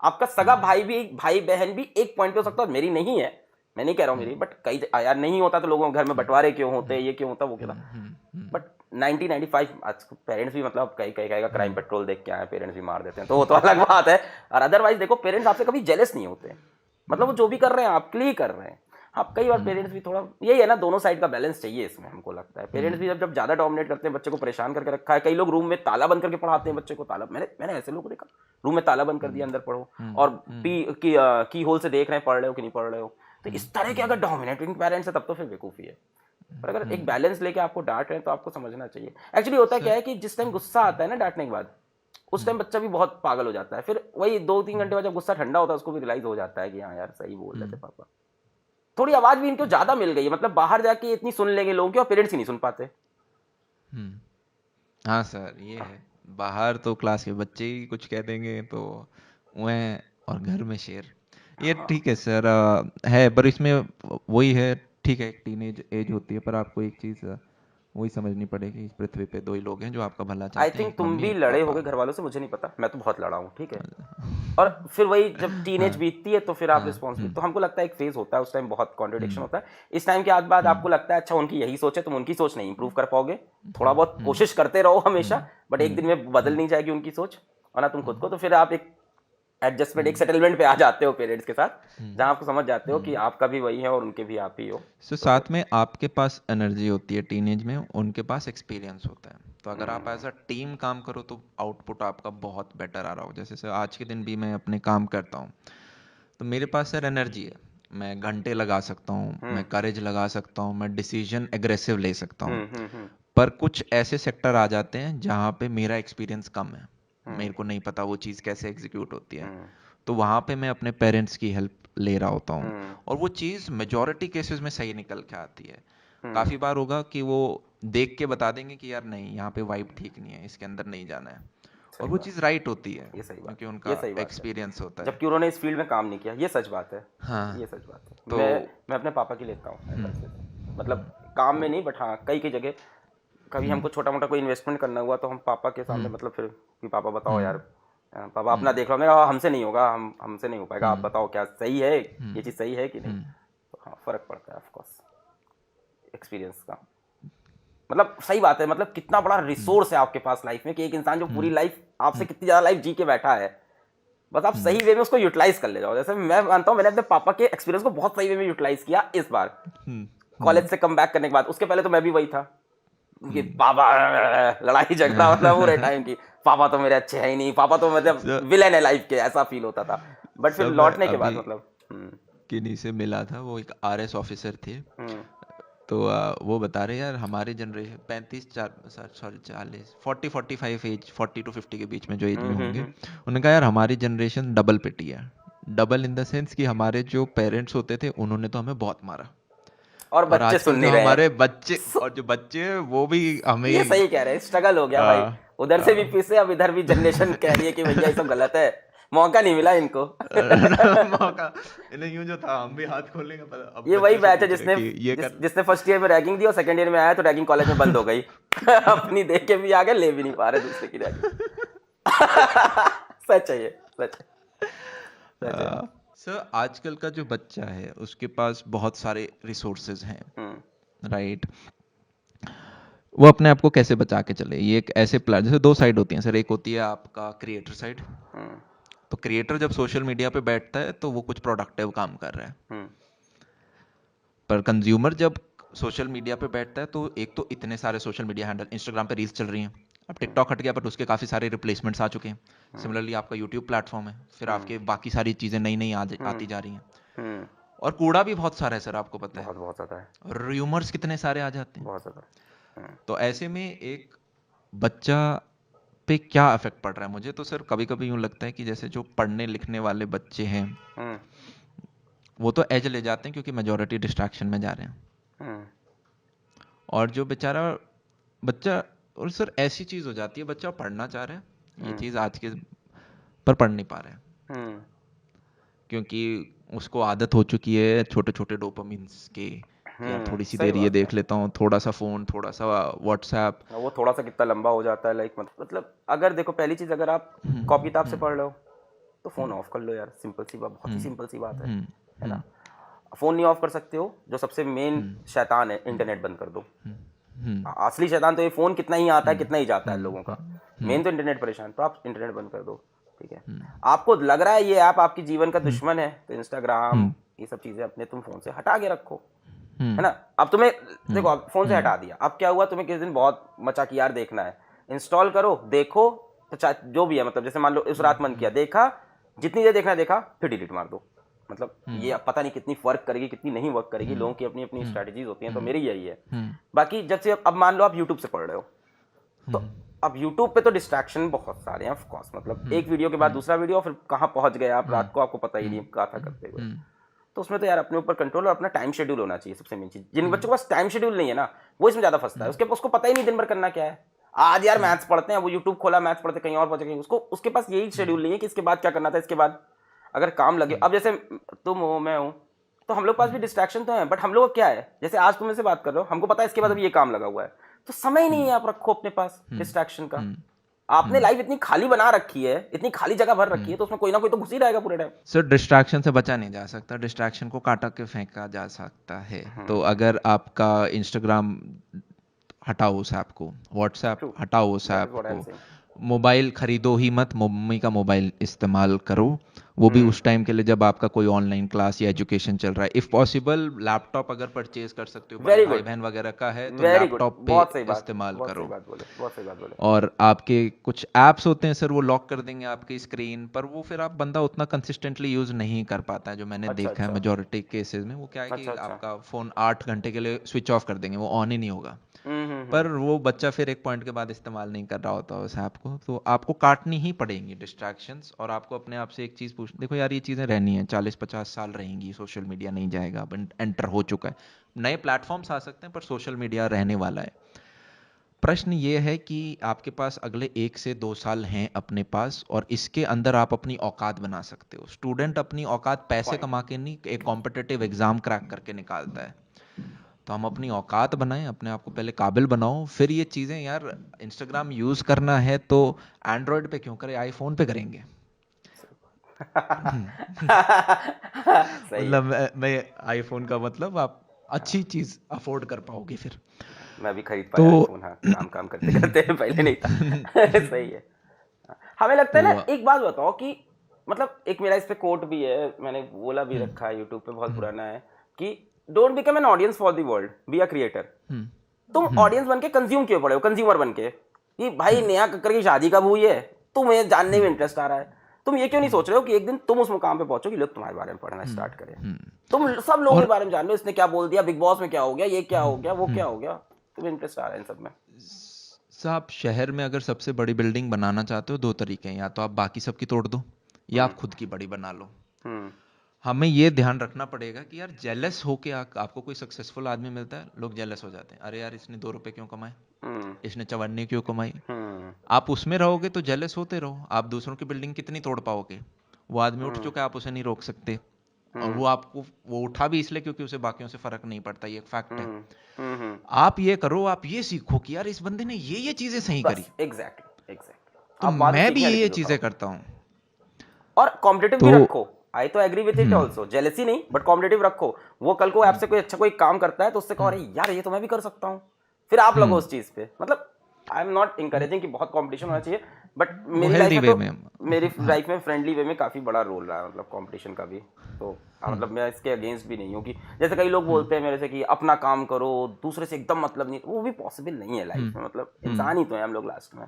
आपका सगा भाई भी, भाई बहन भी एक पॉइंट पे हो सकता है, मेरी नहीं है, मैं नहीं कह रहा हूँ मेरी, बट कई यार नहीं होता तो लोगों के घर में बंटवारे क्यों होते, ये क्यों होता, वो क्यों होता। बट 1995 आज पेरेंट्स भी मतलब कई कई का क्राइम पेट्रोल देख के आए, पेरेंट्स भी मार देते हैं, तो वो तो अलग बात है। और अदरवाइज देखो, पेरेंट्स आपसे कभी जेलस नहीं होते, मतलब वो जो भी कर रहे हैं आपके लिए कर रहे हैं। हाँ, कई बार पेरेंट्स भी थोड़ा, यही है ना, दोनों साइड का बैलेंस चाहिए इसमें, हमको लगता है। पेरेंट्स भी जब ज्यादा डोमिनेट करते हैं, बच्चे को परेशान करके रखा है। कई लोग रूम में ताला बंद करके पढ़ाते हैं बच्चे को, ताला, मैंने ऐसे लोगों को देखा, रूम में ताला बंद कर दिया, अंदर पढ़ो, और की होल से देख रहे हैं पढ़ रहे हो कि नहीं पढ़ रहे हो। तो इस तरह के अगर डोमिनेटिंग पेरेंट्स है तब तो फिर बेवकूफी है। पर अगर एक बैलेंस लेके आपको डांट रहे हैं तो आपको समझना चाहिए। एक्चुअली होता क्या है कि जिस टाइम गुस्सा आता है ना डांटने के बाद, उस टाइम बच्चा भी बहुत पागल हो जाता है। फिर वही 2-3 घंटे बाद जब गुस्सा ठंडा होता है, उसको भी रियलाइज हो जाता है कि हाँ यार सही बोल रहे थे पापा। थोड़ी आवाज भी इनको ज्यादा मिल गई है, मतलब बाहर जाके इतनी सुन लेंगे लोगों की और पेरेंट्स ही नहीं सुन पाते। हाँ सर, ये है, बाहर तो क्लास के बच्चे ही कुछ कह देंगे तो वह, और घर में शेर। ये ठीक है सर, है, पर इसमें वही है, ठीक है, एक टीनेज एज होती है, पर आपको एक चीज वही समझनी पड़ेगी, इस पृथ्वी पे दो ही लोग हैं जो आपका भला आई चाहते हैं, थिंक एक तुम मम्मी, भी एक लड़े पापा। होगे घर वालों से, मुझे नहीं पता, मैं तो बहुत लड़ा हूँ, ठीक है। और फिर वही जब टीनेज बीतती है तो फिर आप रिस्पॉन्सिबल, तो हमको लगता है एक फेज होता है, उस टाइम बहुत कॉन्ट्रडिक्शन होता है। इस टाइम के बाद आपको लगता है अच्छा उनकी यही सोच है, तुम उनकी सोच नहीं इंप्रूव कर पाओगे, थोड़ा बहुत कोशिश करते रहो हमेशा, बट एक दिन में बदल नहीं जाएगी उनकी सोच, और ना तुम खुद को। तो फिर आप एक एडजस्टमेंट, एक सेटलमेंट पे आ जाते हो पेरेंट्स के साथ, जहां आपको समझ जाते हो कि आपका भी वही है और उनके भी आप ही हो। सो साथ में आपके पास एनर्जी होती है टीनेज में, उनके पास एक्सपीरियंस होता है, तो अगर आप एज अ टीम काम करो तो आउटपुट आपका बहुत बेटर आ रहा हो। जैसे सर आज के दिन भी मैं अपने काम करता हूँ, तो मेरे पास सर एनर्जी है, मैं घंटे लगा सकता हूँ, मैं करेज लगा सकता हूँ, मैं डिसीजन एग्रेसिव ले सकता हूँ। पर कुछ ऐसे सेक्टर आ जाते हैं जहाँ पे मेरा एक्सपीरियंस कम है, मेरे को नहीं पता वो चीज़ कैसे एग्जीक्यूट होती है, तो वहाँ पे मैं अपने पेरेंट्स की हेल्प ले रहा होता हूँ, और वो चीज़ मेजॉरिटी केसेस में सही निकल के आती है। काफ़ी बार होगा कि वो देख के बता देंगे कि यार नहीं, यहाँ पे वाइब ठीक नहीं है, इसके अंदर नहीं जाना है, और वो चीज़ राइट होती है, ये सही बात, क्योंकि उनका ये सही बात एक्सपीरियंस होता है। जबकि उन्होंने इस फील्ड में काम नहीं किया, ये सच बात है। हाँ, ये सच बात है। तो मैं अपने पापा की लेता हूँ, मतलब काम में नहीं, बट हाँ कई कई जगह कभी हमको छोटा मोटा कोई इन्वेस्टमेंट करना हुआ तो हम पापा के सामने, मतलब फिर कि पापा बताओ यार, पापा अपना देख लो, मैं कहा हमसे नहीं होगा, हमसे नहीं हो पाएगा, आप बताओ क्या सही है, ये चीज़ सही है कि नहीं। तो हाँ फर्क पड़ता है ऑफकोर्स एक्सपीरियंस का। मतलब सही बात है, मतलब कितना बड़ा रिसोर्स है आपके पास लाइफ में, कि एक इंसान जो पूरी लाइफ आपसे कितनी ज़्यादा लाइफ जी के बैठा है, बस आप सही वे में उसको यूटिलाइज कर ले जाओ। जैसे मैं मानता हूँ मैंने अपने पापा के एक्सपीरियंस को बहुत सही वे में यूटिलाइज किया इस बार, कॉलेज से कम बैक करने के बाद। उसके पहले तो मैं भी वही था कि पापा लड़ाई झगड़ा मतलब पूरे टाइम की, पापा तो मेरे अच्छे है ही नहीं, पापा तो मतलब विलेन है लाइफ के, ऐसा फील होता था। बट फिर सब लौटने के बाद अभी मतलब किन्हीं से मिला था, वो एक आरएस ऑफिसर थे। हम्म, तो वो बता रहे यार हमारी जनरेशन 40-45 एज, 40 to 50 के बीच में जो एज में होंगे, उन्होंने कहा यार हमारी जनरेशन डबल पिटी है। डबल इन द सेंस कि हमारे जो पेरेंट्स होते थे उन्होंने तो हमें बहुत मारा, और और बच्चे सुन आजकल नहीं जो रहे हैं। हमारे बच्चे और जो बच्चे हैं वो भी हमें ये सही कह रहे हैं, स्ट्रगल हो गया भाई, उधर से भी पीछे, अब इधर भी जनरेशन कह रही है कि भैया ये सब गलत है, मौका नहीं मिला इनको। मौका इन्हें यूं जो था हम भी हाथ खोलेंगे, पर अब ये वही बच्चों से बैच है पूछ रहे जिसने कि ये कर। जिसने फर्स्ट ईयर में रैगिंग दी और सेकंड ईयर में आया तो रैगिंग कॉलेज में बंद हो गई। अपनी देख के भी आ गए, ले भी नहीं पा रहे दूसरे की रैगिंग। सच है ये, सच है, सच है। सर आजकल का जो बच्चा है उसके पास बहुत सारे रिसोर्सेज हैं, राइट? वो अपने आप को कैसे बचा के चले? ये एक ऐसे प्लान, जैसे दो साइड होती हैं सर, एक होती है आपका क्रिएटर साइड। तो क्रिएटर जब सोशल मीडिया पे बैठता है तो वो कुछ प्रोडक्टिव काम कर रहा है, पर कंज्यूमर जब सोशल मीडिया पे बैठता है तो एक तो इतने सारे सोशल मीडिया हैंडल, इंस्टाग्राम पे रील्स चल रही हैं, अब टिकटॉक हट गया पर उसके काफ़ी सारे रिप्लेसमेंट्स आ चुके हैं। सिमिलरली आपका यूट्यूब प्लेटफॉर्म है, फिर आपके बाकी सारी चीज़ें नई नई आती जा रही हैं, और कूड़ा भी बहुत सारा है सर, आपको पता है, बहुत बहुत ज्यादा है, और र्यूमर्स कितने सारे आ जाते हैं। बहुत ज्यादा। तो ऐसे में एक बच्चा पे क्या इफेक्ट पड़ रहा है? मुझे तो सर कभी कभी यूं लगता है कि जैसे जो पढ़ने लिखने वाले बच्चे हैं वो तो एज ले जाते हैं क्योंकि मेजोरिटी डिस्ट्रैक्शन में जा रहे हैं, और जो बेचारा बच्चा, और सर ऐसी चीज हो जाती है बच्चा पढ़ना चाह रहा है, ये चीज आज के, पर पढ़ नहीं पा रहा है क्योंकि उसको आदत हो चुकी है छोटे छोटे डोपामिन्स के, कि यार थोड़ी सी सही देर ये बात देख है। लेता हूँ, थोड़ा सा फोन, थोड़ा सा व्हाट्सएप। वो थोड़ा सा कितना लंबा हो जाता है, लाइक मतलब अगर देखो, पहली चीज अगर आप कॉपी किताब से पढ़ रहे हो तो फोन ऑफ कर लो यार, सिंपल सी बात, बहुत ही सिंपल सी बात है ना। फोन नहीं ऑफ कर सकते हो, जो सबसे मेन शैतान है, इंटरनेट बंद कर दो। असली शैतान तो ये फोन कितना ही आता है, कितना ही जाता है लोगों का, मेन तो इंटरनेट परेशान, तो आप इंटरनेट बंद कर दो, ठीक है। आपको लग रहा है ये ऐप आपकी जीवन का दुश्मन है, तो इंस्टाग्राम ये सब चीजें अपने तुम फोन से हटा के रखो, है ना। अब तुम्हें देखो, अब फोन से हटा दिया, अब क्या हुआ, तुम्हें किस दिन बहुत मचा कि यार देखना है, इंस्टॉल करो, देखो, तो जो भी है, मतलब जैसे मान लो इस रात मन किया, देखा, जितनी देर देखना है देखा, फिर डिलीट मार दो। मतलब ये अब पता नहीं कितनी वर्क करेगी, कितनी नहीं वर्क करेगी, लोगों की अपनी अपनी स्ट्रैटेजीज होती हैं, तो मेरी यही है। बाकी जब से अब मान लो आप यूट्यूब से पढ़ रहे हो, तो अब यूट्यूब पे तो डिस्ट्रैक्शन बहुत सारे हैं, ऑफ कोर्स, मतलब एक वीडियो के बाद दूसरा वीडियो, फिर कहाँ पहुंच गए आप रात को, आपको पता ही नहीं कहा था करते हुए। तो उसमें तो यार अपने ऊपर कंट्रोल और अपना टाइम शेड्यूल होना चाहिए, सबसे मेन चीज। जिन बच्चों के पास टाइम शेड्यूल नहीं है ना, वो इसमें ज्यादा फंसता है, उसको पता ही नहीं दिन भर करना क्या है। आज यार मैथ्स पढ़ते हैं, वो यूट्यूब खोला, मैथ्स पढ़ते, कहीं और पहुंचे, कहीं उसको, उसके पास यही शेड्यूल नहीं है कि इसके बाद क्या करना था, इसके बाद अगर काम लगे। अब जैसे तुम हो, मैं हूँ, तो हम लोग पास भी डिस्ट्रैक्शन तो है, बट हम लोग क्या है, जैसे आज तुम से बात कर रहे हो, हमको पता है इसके बाद अभी ये काम लगा हुआ है, तो समय ही नहीं है, आप रखो अपने पास डिस्ट्रैक्शन का। आपने लाइफ इतनी खाली बना रखी है, इतनी खाली जगह भर रखी है, तो उसमें कोई ना कोई तो घुस ही रहेगा पूरे टाइम। सर डिस्ट्रैक्शन से बचा नहीं जा सकता, डिस्ट्रैक्शन को काटा के फेंका जा सकता है। तो अगर आपका इंस्टाग्राम हटाओ उस ऐप को, व्हाट्सएप हटाओ उस ऐप को, मोबाइल खरीदो ही मत, मम्मी का मोबाइल इस्तेमाल करो, वो भी उस टाइम के लिए जब आपका कोई ऑनलाइन क्लास या एजुकेशन चल रहा है। इफ पॉसिबल लैपटॉप अगर परचेज कर सकते हो, वेरी भाई गुड, बहन वगैरह का है तो वेरी गुड, लैपटॉप पे बहुत सही बात, इस्तेमाल बहुत करो। सही बात बोले, बहुत सही बात बोले। और आपके कुछ ऐप्स होते हैं सर, वो लॉक कर देंगे आपकी स्क्रीन पर, वो फिर आप बंदा उतना कंसिस्टेंटली यूज नहीं कर पाता है, जो मैंने अच्छा देखा है अच्छा मेजोरिटी केसेस में। वो क्या है कि अच्छा अच्छा। आपका फोन 8 घंटे के लिए स्विच ऑफ कर देंगे, वो ऑन ही नहीं होगा, पर वो बच्चा फिर एक पॉइंट के बाद इस्तेमाल नहीं कर रहा होता उस ऐप को, तो आपको काटनी ही पड़ेंगी डिस्ट्रैक्शंस। और आपको अपने आप से एक चीज पूछ, देखो यार ये चीजें रहनी है, 40-50 साल रहेंगी, सोशल मीडिया नहीं जाएगा, अब एंटर हो चुका है, नए प्लेटफॉर्म्स आ सकते हैं पर सोशल मीडिया रहने वाला है। प्रश्न ये है कि आपके पास अगले 1 से 2 साल हैं अपने पास, और इसके अंदर आप अपनी औकात बना सकते हो। स्टूडेंट अपनी औकात पैसे कमा के नहीं, एक कॉम्पिटिटिव एग्जाम क्रैक करके निकालता है। तो हम अपनी औकात बनाएं, अपने आप को पहले काबिल बनाओ, फिर ये चीजें, यार इंस्टाग्राम यूज करना है तो एंड्रॉयड पे क्यों करें, आईफोन पे करेंगे। सही है। मतलब मैं आईफोन का मतलब आप अच्छी चीज अफोर्ड कर पाओगे फिर। मैं भी खरीद तो पाया आईफोन, हाँ, काम काम करते करते, पहले नहीं था। सही है। हमें लगता है ना, तो एक बात बताओ कि मतलब एक मेरा इस पे कोट भी है, मैंने बोला भी रखा है यूट्यूब पे, बहुत पुराना है, कि don't become an audience for the world, be a creator. तुम ऑडियंस बन के कंज्यूम क्यों पड़े हो, कंज्यूमर बन के, कि भाई नेहा कक्कर की शादी कब हुई है, तुम्हें जानने में इंटरेस्ट आ रहा है। तुम ये क्यों नहीं सोच रहे हो कि एक दिन तुम उस मुकाम पे पहुंचो कि लोग तुम्हारे बारे में पढ़ना स्टार्ट करें। तुम सब लोगों के बारे में जान लो, इसने क्या बोल दिया, बिग बॉस में क्या हो गया, ये क्या हो गया, वो क्या हो गया, तुम्हें इंटरेस्ट आ रहा है इन सब में। साहब शहर में अगर सबसे बड़ी बिल्डिंग बनाना चाहते हो, दो तरीके हैं, या तो आप बाकी सबकी तोड़ दो या आप खुद की बड़ी बना लो। हमें ये ध्यान रखना पड़ेगा कि यार जेलस होके आपको कोई सक्सेसफुल आदमी मिलता है, लोग जेलस हो जाते हैं, अरे यार इसने 2 रुपए क्यों कमाए, इसने 54 क्यों कमाई। आप उसमें रहोगे तो जेलस होते रहो, आप दूसरों की बिल्डिंग कितनी तोड़ पाओगे। वो आदमी उठ चुका है, आप उसे नहीं रोक सकते, और वो उठा भी इसलिए क्योंकि उसे बाकियों से फर्क नहीं पड़ता, ये एक फैक्ट है। आप ये करो, आप ये सीखो कि यार इस बंदे ने ये चीजें सही करी, एग्जैक्टली तो मैं भी ये चीजें करता हूँ। और कॉम्पिटिटिव भी रखो, आई तो agree with it also, jealousy नहीं बट कॉम्पिटिटिव रखो। वो कल को आपसे कोई अच्छा कोई काम करता है तो उससे कहो अरे यार ये तो मैं भी कर सकता हूँ, फिर आप लगो उस चीज पे। मतलब आई एम नॉट इंकरेजिंग कि बहुत कंपटीशन होना चाहिए, बट मेरी लाइफ में फ्रेंडली वे में काफी बड़ा रोल रहा है, मतलब कंपटीशन का भी। तो मतलब मैं इसके अगेंस्ट भी नहीं हूँ कि जैसे कई लोग बोलते हैं मेरे से कि अपना काम करो, दूसरे से एकदम मतलब नहीं, वो भी पॉसिबल नहीं है लाइफ में। मतलब इंसान ही तो है हम लोग लास्ट में,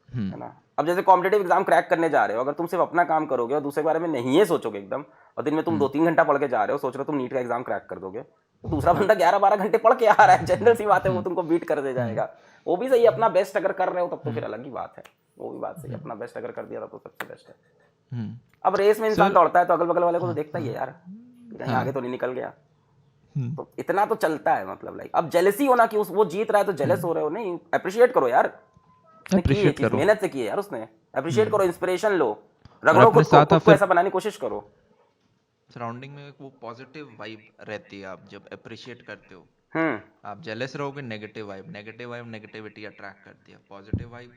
है ना। अब जैसे कॉम्पिटिटिव एग्जाम क्रैक करने जा रहे हो, अगर तुम सिर्फ अपना काम करोगे और दूसरे के बारे में नहीं है सोचोगे एकदम, और दिन में तुम 2-3 घंटा पढ़ के जा रहे हो, सोच रहे हो तुम नीट का एग्जाम क्रैक कर दोगे, तो दूसरा बंदा 11-12 घंटे पढ़ के आ रहा है, जनरल सी बात है, वो तुमको बीट कर दे जाएगा। वो भी सही, अपना बेस्ट अगर कर रहे हो तब तो फिर अलग ही बात है, वो भी बात सही, अपना बेस्ट अगर कर दिया तब तो सबसे बेस्ट है। अब रेस में इंसान दौड़ता है तो अगल बगल वाले को तो देखता ही है यार, कहीं आगे तो नहीं निकल गया, तो इतना तो चलता है। मतलब लाइक अब जेलसी होना कि वो जीत रहा है तो जेलस हो रहे हो, नहीं, अप्रिशिएट करो यार, अप्रिशिएट करो, मेहनत से की है यार उसने, अप्रिशिएट करो, इंस्पिरेशन लो, रगड़ो खुद को ऐसा बनाने की कोशिश करो। सराउंडिंग में वो पॉजिटिव वाइब रहती है, आप जब अप्रिशिएट करते हो। आप जेलस रहोगे, नेगेटिव वाइब नेगेटिविटी अट्रैक्ट करती है, पॉजिटिव वाइब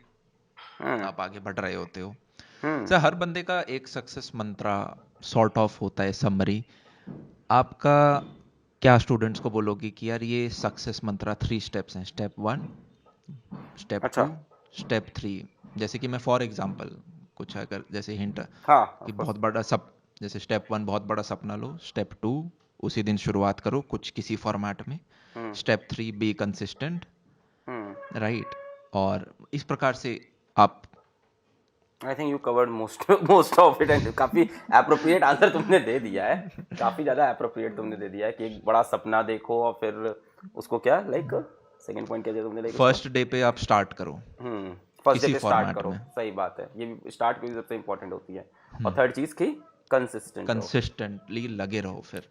आप आगे बढ़ रहे होते हो। सर हर बंदे का एक सक्सेस मंत्रा सॉर्ट ऑफ होता है, समरी। आपका क्या स्टूडेंट्स को बोलोगे कि यार ये सक्सेस मंत्रा 3 स्टेप्स हैं, स्टेप 1, स्टेप 2, स्टेप 3। जैसे कि मैं फॉर एग्जांपल कुछ अगर जैसे हिंट कि बहुत बड़ा जैसे स्टेप 1 बहुत बड़ा सपना लो, स्टेप 2 उसी दिन शुरुआत करो कुछ किसी फॉर्मेट में, स्टेप 3 बी कंसिस्टेंट, राइट। और इस प्रकार से आप, I think you covered most of it, and काफी एप्रोप्रिएट आंसर तुमने दे दिया है, काफी ज्यादा एप्रोप्रिएट तुमने दे दिया है कि एक बड़ा सपना देखो और फिर उसको क्या लाइक सेकंड पॉइंट क्या दिया तुमने, लाइक फर्स्ट डे पे आप स्टार्ट करो, फर्स्ट डे पे स्टार्ट करो, सही बात है, ये भी स्टार्ट की सबसे इंपॉर्टेंट होती है। और थर्ड चीज की कंसिस्टेंटली लगे रहो। फिर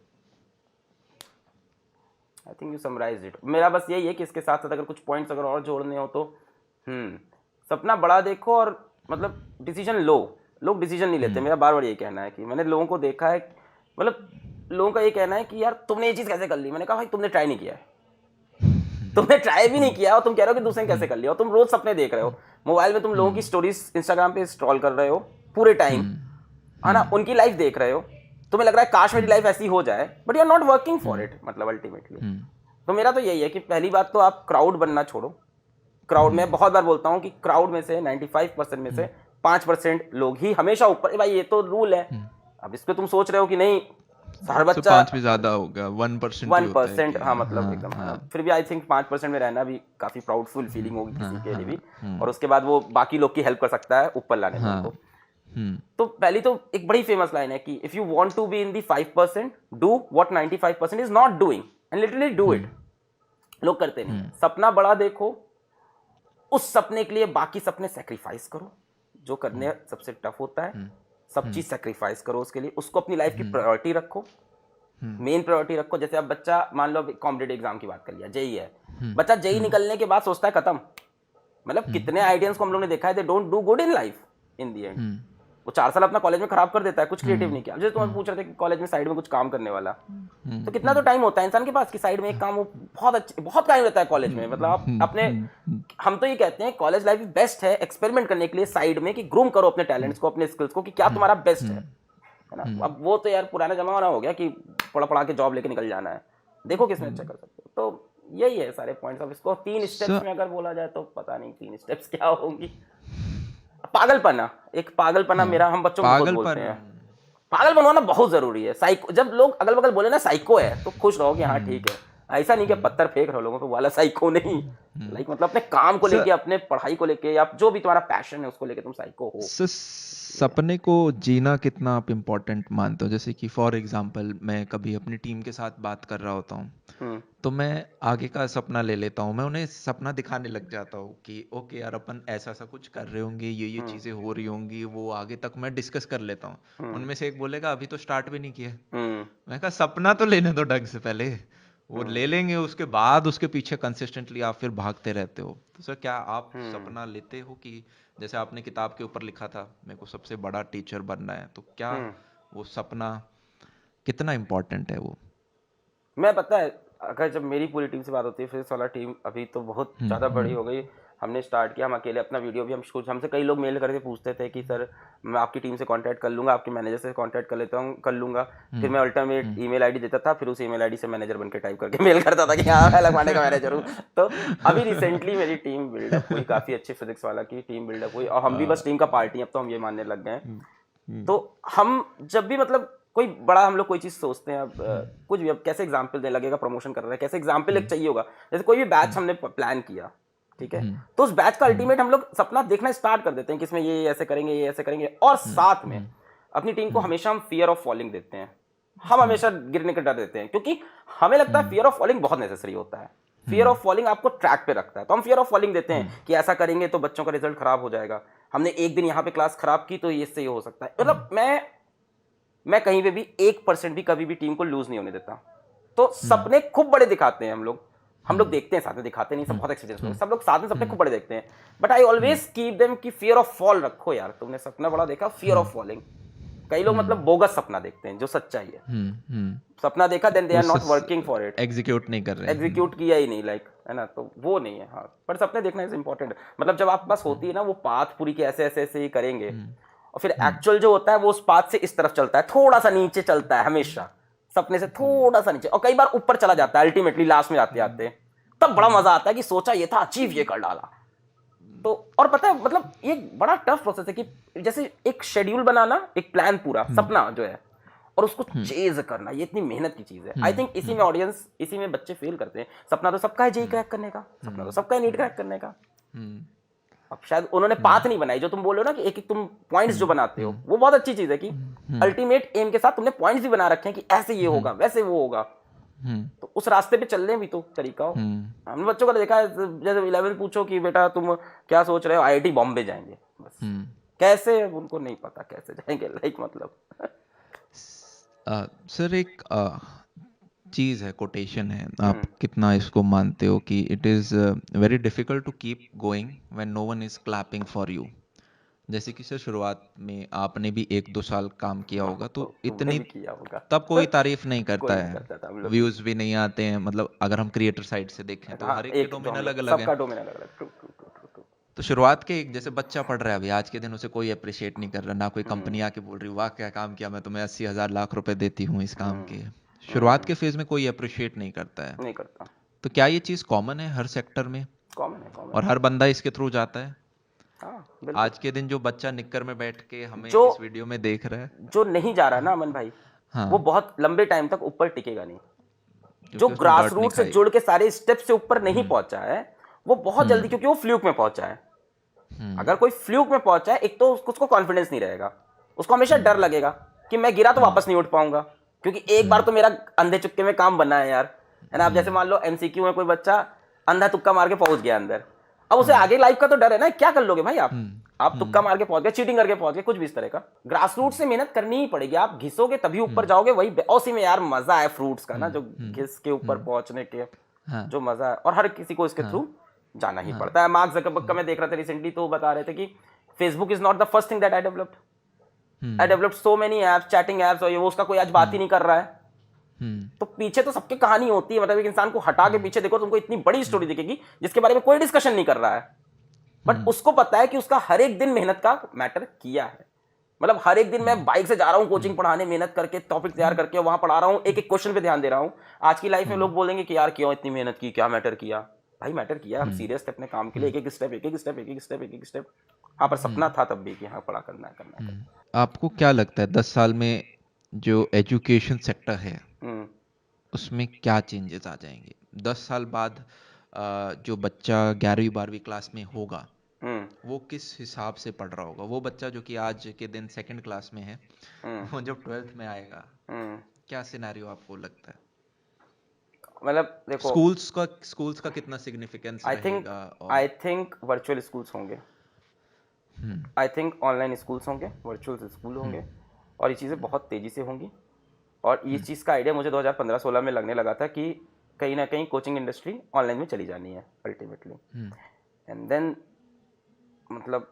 I think you summarised it. मेरा बस यही है कि इसके साथ साथ अगर कुछ पॉइंट्स अगर और जोड़ने हो तो सपना बड़ा देखो और मतलब डिसीजन लो। लोग डिसीजन नहीं लेते, मेरा बार बार ये कहना है कि मैंने लोगों को देखा है, मतलब लोगों का ये कहना है कि यार तुमने ये चीज़ कैसे कर ली। मैंने कहा भाई तुमने ट्राई नहीं किया है, तुमने ट्राई भी नहीं किया और तुम कह रहे हो कि दूसरे ने कैसे कर लिया, और तुम रोज सपने देख रहे हो मोबाइल में, तुम लोगों की स्टोरीज इंस्टाग्राम पे स्क्रॉल कर रहे हो पूरे टाइम, है ना, उनकी लाइफ देख रहे हो, तुम्हें लग रहा है काश मेरी लाइफ ऐसी हो जाए, but you are not working for it. मतलब अल्टीमेटली तो मेरा तो यही है कि पहली बात तो आप क्राउड बनना छोड़ो। क्राउड में बहुत बार बोलता हूँ कि क्राउड में से 95% में से 5% लोग ही हमेशा ऊपर, भाई ये तो रूल है। अब इस पे तुम सोच रहे हो कि नहीं हर बच्चा 5 भी ज्यादा होगा, 1% हाँ, मतलब एकदम फिर भी आई थिंक 5% में रहना भी काफी प्राउडफुल फीलिंग होगी किसी के लिए भी, और उसके बाद वो बाकी लोग की हेल्प कर सकता है ऊपर लाने में उनको। तो पहली तो एक बड़ी फेमस लाइन है कि if you want to be in the 5% do what 95% is not doing and literally do it. लोग करते नहीं। सपना बड़ा देखो, उस सपने के लिए बाकी सपने सैक्रिफाइस करो, जो करने सबसे टफ होता है, सब चीज सैक्रिफाइस करो उसके लिए, उसको अपनी लाइफ की प्रायोरिटी रखो, मेन प्रायोरिटी रखो। जैसे अब बच्चा मान लो कॉम्पिटिटिव एग्जाम की बात कर लिया, जेई है, बच्चा जेई निकलने के बाद सोचता है खत्म, मतलब कितने आइडियंस को हम लोग ने देखा है they don't do good in life in the and. वो 4 साल अपना कॉलेज में खराब कर देता है, कुछ क्रिएटिव नहीं किया। जैसे तुम पूछ रहे थे कि कॉलेज में साइड में कुछ काम करने वाला, तो कितना तो टाइम होता है इंसान के पास कि साइड में एक काम, वो बहुत टाइम रहता है कॉलेज में। मतलब आप अपने, हम तो ये कहते हैं कॉलेज लाइफ बेस्ट है एक्सपेरिमेंट करने के लिए साइड में, कि ग्रूम करो अपने टैलेंट्स को, अपने स्किल्स को, कि क्या तुम्हारा बेस्ट है ना। अब वो तो यार पुराना जमाना हो गया कि पढ़ा के जॉब लेके निकल जाना है, देखो किसमें अच्छा कर सकते हो। तो यही है सारे पॉइंट्स। अब इसको 3 स्टेप्स में अगर बोला जाए तो पता नहीं 3 स्टेप्स क्या होंगी। पागलपना, एक पागलपना मेरा, हम बच्चों को बोलते हैं पागल बनवाना बहुत जरूरी है। साइको, जब लोग अगल बगल बोले ना साइको है, तो खुश रहो कि हाँ ठीक है, ऐसा नहीं कि पत्थर फेंक रहे हो लोगों को, वाला साइको नहीं। लाइक मतलब अपने काम को लेके, अपने पढ़ाई को लेके, या जो भी तुम्हारा पैशन है उसको लेके तुम साइको हो। सपने को जीना कितना आप इम्पोर्टेंट मानते हो? जैसे कि फॉर एग्जांपल मैं कभी अपनी टीम के साथ बात कर रहा होता हूँ, तो मैं आगे का सपना ले लेता हूँ, मैं उन्हें सपना दिखाने लग जाता हूँ कि ओके यार अपन ऐसा ऐसा कुछ कर रहे होंगे, ये चीजें हो रही होंगी, वो आगे तक मैं डिस्कस कर लेता हूँ। उनमें से एक बोलेगा अभी तो स्टार्ट भी नहीं किया। मैं कहा सपना तो लेने दो ढंग से पहले, वो ले लेंगे, उसके बाद उसके पीछे कंसिस्टेंटली आप फिर भागते रहते हो। तो सर क्या आप सपना लेते हो कि जैसे आपने किताब के ऊपर लिखा था मेरे को सबसे बड़ा टीचर बनना है, तो क्या वो सपना कितना इम्पोर्टेंट है वो? मैं पता है, अगर जब मेरी पूरी टीम से बात होती है, फिजिक्स वाला टीम अभी तो बहुत ज़्यादा बड़ी हो गई। हमने स्टार्ट किया, हम अकेले अपना वीडियो भी, हमसे कई लोग मेल करके पूछते थे कि सर मैं आपकी टीम से कांटेक्ट कर लूँगा, आपके मैनेजर से कांटेक्ट कर लेता हूँ, कर लूँगा। फिर मैं अल्टरमेट ईमेल आईडी देता था, फिर उस ईमेल आईडी से मैनेजर बन के टाइप करके मेल करता था कि हाँ मैं लगवाने का मैनेजर हूँ। तो अभी रिसेंटली मेरी टीम बिल्डअप हुई, काफ़ी अच्छी फिजिक्स वाला की टीम बिल्डअप हुई, और हम भी बस टीम का पार्टी, अब तो हम ये मानने लग गए हैं। तो हम जब भी मतलब कोई बड़ा हम लोग कोई चीज़ सोचते हैं, अब कुछ भी, अब कैसे एग्जाम्पल देने लगेगा, प्रमोशन कर रहे हैं, कैसे एग्जाम्पल एक चाहिए होगा। जैसे कोई भी बैच हमने प्लान किया, ठीक है, तो उस बैच का अल्टीमेट हम लोग सपना देखना स्टार्ट कर देते हैं कि इसमें ये ऐसे करेंगे, ये ऐसे करेंगे, और साथ में अपनी टीम को हमेशा हम फियर ऑफ फॉलिंग देते हैं। हम हमेशा गिरने का डर देते हैं, क्योंकि हमें लगता है फियर ऑफ फॉलिंग बहुत नेसेसरी होता है। फियर ऑफ फॉलिंग आपको ट्रैक पे रखता है, तो हम फियर ऑफ फॉलिंग देते हैं कि ऐसा करेंगे तो बच्चों का रिजल्ट खराब हो जाएगा, हमने एक दिन यहाँ पे क्लास खराब की तो इससे ये हो सकता है। मतलब मैं कहीं पे भी 1% भी कभी भी टीम को लूज नहीं होने देता। तो सपने खूब बड़े दिखाते हैं हम लोग देखते हैं साथ में, दिखाते नहीं, सब बहुत एक्सपीरियंस, सब लोग साथ में सपने खूब बड़े देखते हैं, but I always keep them कि फियर ऑफ फॉल रखो यार, तुमने सपना बड़ा देखा, फियर ऑफ फॉलिंग। कई लोग मतलब बोगस सपना देखते हैं, जो सच्चाई है, सपना देखा then they are not working for it, execute नहीं कर रहे, एग्जीक्यूट किया ही नहीं, लाइक है ना, तो वो नहीं है। हाँ, पर सपने देखना इज इंपॉर्टेंट। मतलब जब आपके पास होती है ना वो पाथ पूरी की ऐसे ऐसे ऐसे ही करेंगे, और फिर एक्चुअल जो होता है वो उस पाथ से इस तरफ चलता है, थोड़ा सा नीचे चलता है हमेशा, सपने से थोड़ा सा नीचे, और कई बार ऊपर चला जाता है अल्टीमेटली लास्ट में जाते आते, तब बड़ा मजा आता है कि सोचा ये था, अचीव ये कर डाला। तो और पता है मतलब ये बड़ा टफ प्रोसेस है कि जैसे एक शेड्यूल बनाना, एक प्लान पूरा, सपना जो है, और उसको चेज करना, ये इतनी मेहनत की चीज है। आई थिंक इसी में ऑडियंस, इसी में बच्चे फेल करते हैं। सपना तो सबका है जेई क्रैक करने का, सपना तो सबका है नीट क्रैक करने का, अब शायद उन्होंने पाथ नहीं बनाई। जो तुम बोल रहे हो ना कि एक एक तुम पॉइंट्स जो बनाते हो, वो बहुत अच्छी चीज है कि अल्टीमेट एम के साथ तुमने पॉइंट्स भी बना रखे हैं कि ऐसे ये होगा, वैसे वो होगा, तो उस रास्ते पे चलने भी तो तरीका हो। हमने बच्चों को देखा है, जैसे 11 पूछो कि बेटा तुम क्या सोच रहे हो, आईआईटी बॉम्बे जाएंगे, बस कैसे उनको नहीं पता कैसे जाएंगे, लाइक मतलब सर एक चीज है, कोटेशन है, आप कितना इसको मानते हो कि it is very difficult to keep going when no one is clapping for you? जैसे कि सर शुरुआत में आपने भी 1-2 साल काम किया होगा, तो इतनी किया होगा, तब कोई तारीफ नहीं करता नहीं करता था हम है, लोग। व्यूज भी नहीं आते हैं, मतलब अगर हम क्रिएटर साइड से देखें तो हर एक के डोमेन अलग अलग सबका है। डोमेन अलग अलग। तो शुरुआत के जैसे बच्चा पढ़ रहा है अभी, आज के दिन उसे कोई अप्रिशिएट नहीं कर रहा, ना कोई कंपनी आके बोल रही वाह क्या काम किया, मैं तुम्हें 80,000 लाख रुपए देती हूँ इस काम के। शुरुआत के फेज में कोई अप्रिशिएट नहीं करता है, नहीं करता। तो क्या ये चीज कॉमन है हर सेक्टर में, कॉमन है और हर बंदा इसके थ्रू जाता है? हाँ, बिल्कुल। आज के दिन जो बच्चा निक्कर में बैठ के हमें जो इस वीडियो में देख रहा है, जो नहीं जा रहा ना अमन भाई, हाँ, वो बहुत लंबे टाइम तक ऊपर टिकेगा नहीं। क्योंकि जो उसने ग्रास dirt नहीं रूट से खाई। जुड़ के सारे स्टेप से ऊपर नहीं पहुंचा है, वो बहुत जल्दी, क्योंकि वो फ्लूक में पहुंचा है। अगर कोई फ्लूक में पहुंचा है, एक तो उसको कॉन्फिडेंस नहीं रहेगा, उसको हमेशा डर लगेगा कि मैं गिरा तो वापस नहीं उठ पाऊंगा, क्योंकि एक बार तो मेरा अंधे चुक्के में काम बनना है यार, है ना। आप जैसे मान लो एमसीक्यू में कोई बच्चा अंधा तुक्का मार के पहुंच गया अंदर, अब उसे आगे लाइफ का तो डर है ना, क्या कर लोगे भाई आप तुक्का मार के पहुंच गए, चीटिंग करके पहुंच गए, कुछ भी इस तरह का। ग्रास रूट से मेहनत करनी ही पड़ेगी, आप घिसोगे तभी ऊपर जाओगे, वही उसी में यार मजा है फ्रूट्स का ना, जो घिस के ऊपर पहुंचने के जो मजा है, और हर किसी को इसके थ्रू जाना ही पड़ता है। मार्क ज़करबर्ग का मैं देख रहा था रिसेंटली, तो बता रहे थे कि Facebook is not the first thing that I developed so many apps, chatting apps, और ये वो उसका कोई आज बात ही नहीं कर रहा है। तो पीछे तो सबकी कहानी होती है, मतलब एक इंसान को हटा के पीछे देखो, तुमको इतनी बड़ी स्टोरी दिखेगी जिसके बारे में कोई डिस्कशन नहीं कर रहा है, बट उसको पता है कि उसका हर एक दिन मेहनत का मैटर किया है। मतलब हर एक दिन मैं बाइक से जा रहा हूँ कोचिंग पढ़ाने, मेहनत करके टॉपिक तैयार करके वहां पढ़ा रहा हूँ, एक एक क्वेश्चन पे ध्यान दे रहा हूँ। आज की लाइफ में लोग बोलेंगे कि यार क्यों इतनी मेहनत की, क्या मैटर किया? भाई मैटर किया, हम सीरियस थे अपने काम के लिए, एक एक स्टेप। हाँ, पर सपना था तब भी कि हाँ पढ़ा करना है। आपको क्या लगता है 10 साल में जो एजुकेशन सेक्टर है हम्म उसमें क्या चेंजेस आ जाएंगे 10 साल बाद? जो बच्चा 11वीं 12वीं क्लास में होगा हम्म वो किस हिसाब से पढ़ रहा होगा? वो बच्चा जो कि आज के दिन सेकंड क्लास में है, हम्म वो जब 12th में आएगा, हम्म क्या सिनेरियो आपको लगता है? मतलब देखो, स्कूल्स का कितना सिग्निफिकेंस आई थिंक रहेगा? आई और थिंक वर्चुअल स्कूल्स होंगे, हम्म आई थिंक ऑनलाइन स्कूल्स होंगे, वर्चुअल स्कूल हम्म होंगे, और ये चीज़ें बहुत तेज़ी से होंगी। और इस हम्म चीज़ का आइडिया मुझे 2015-16 में लगने लगा था कि कहीं ना कहीं कोचिंग इंडस्ट्री ऑनलाइन में चली जानी है अल्टीमेटली। हम्म एंड देन मतलब,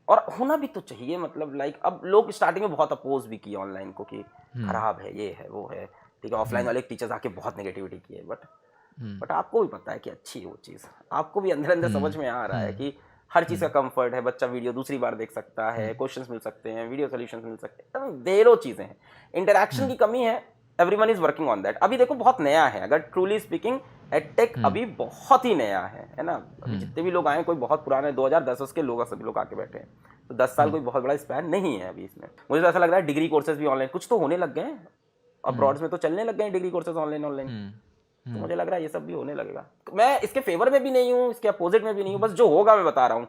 और होना भी तो चाहिए, मतलब लाइक अब लोग स्टार्टिंग में बहुत अपोज भी किए ऑनलाइन को कि हम्म खराब है, ये है, वो है, ठीक है। ऑफलाइन हम्म वाले टीचर्स आके बहुत नेगेटिविटी की है, हम्म बट आपको भी पता है कि अच्छी है वो चीज़, आपको भी अंदर अंदर हम्म समझ में आ रहा है हम्म कि हर चीज़ का हम्म कंफर्ट है, बच्चा वीडियो दूसरी बार देख सकता है, हम्म क्वेश्चंस मिल सकते हैं, वीडियो सॉल्यूशंस मिल सकते हैं, एकदम ढेरों चीज़ें हैं। इंटरेक्शन हम्म की कमी है, everyone is working on that. अभी देखो बहुत नया है, अगर ट्रूली स्पीकिंग एडटेक हम्म अभी बहुत ही नया है ना। अभी हम्म जितने भी लोग आए, कोई बहुत पुराने 2010 के लोग सभी लोग आके बैठे हैं, तो 10 साल कोई हम्म बहुत बड़ा स्पैन नहीं है अभी इसमें। मुझे तो ऐसा लग रहा है डिग्री कोर्सेज भी ऑनलाइन कुछ तो होने लग गए हैं, हम्म अब्रॉड्स में तो चलने लग गए हैं डिग्री कोर्सेज ऑनलाइन ऑनलाइन। हम्म तो हम्म मुझे लग रहा है ये सब भी होने लगेगा। मैं इसके फेवर में भी नहीं हूँ, इसके अपोजिट में भी नहीं हूँ, बस जो होगा मैं बता रहा हूँ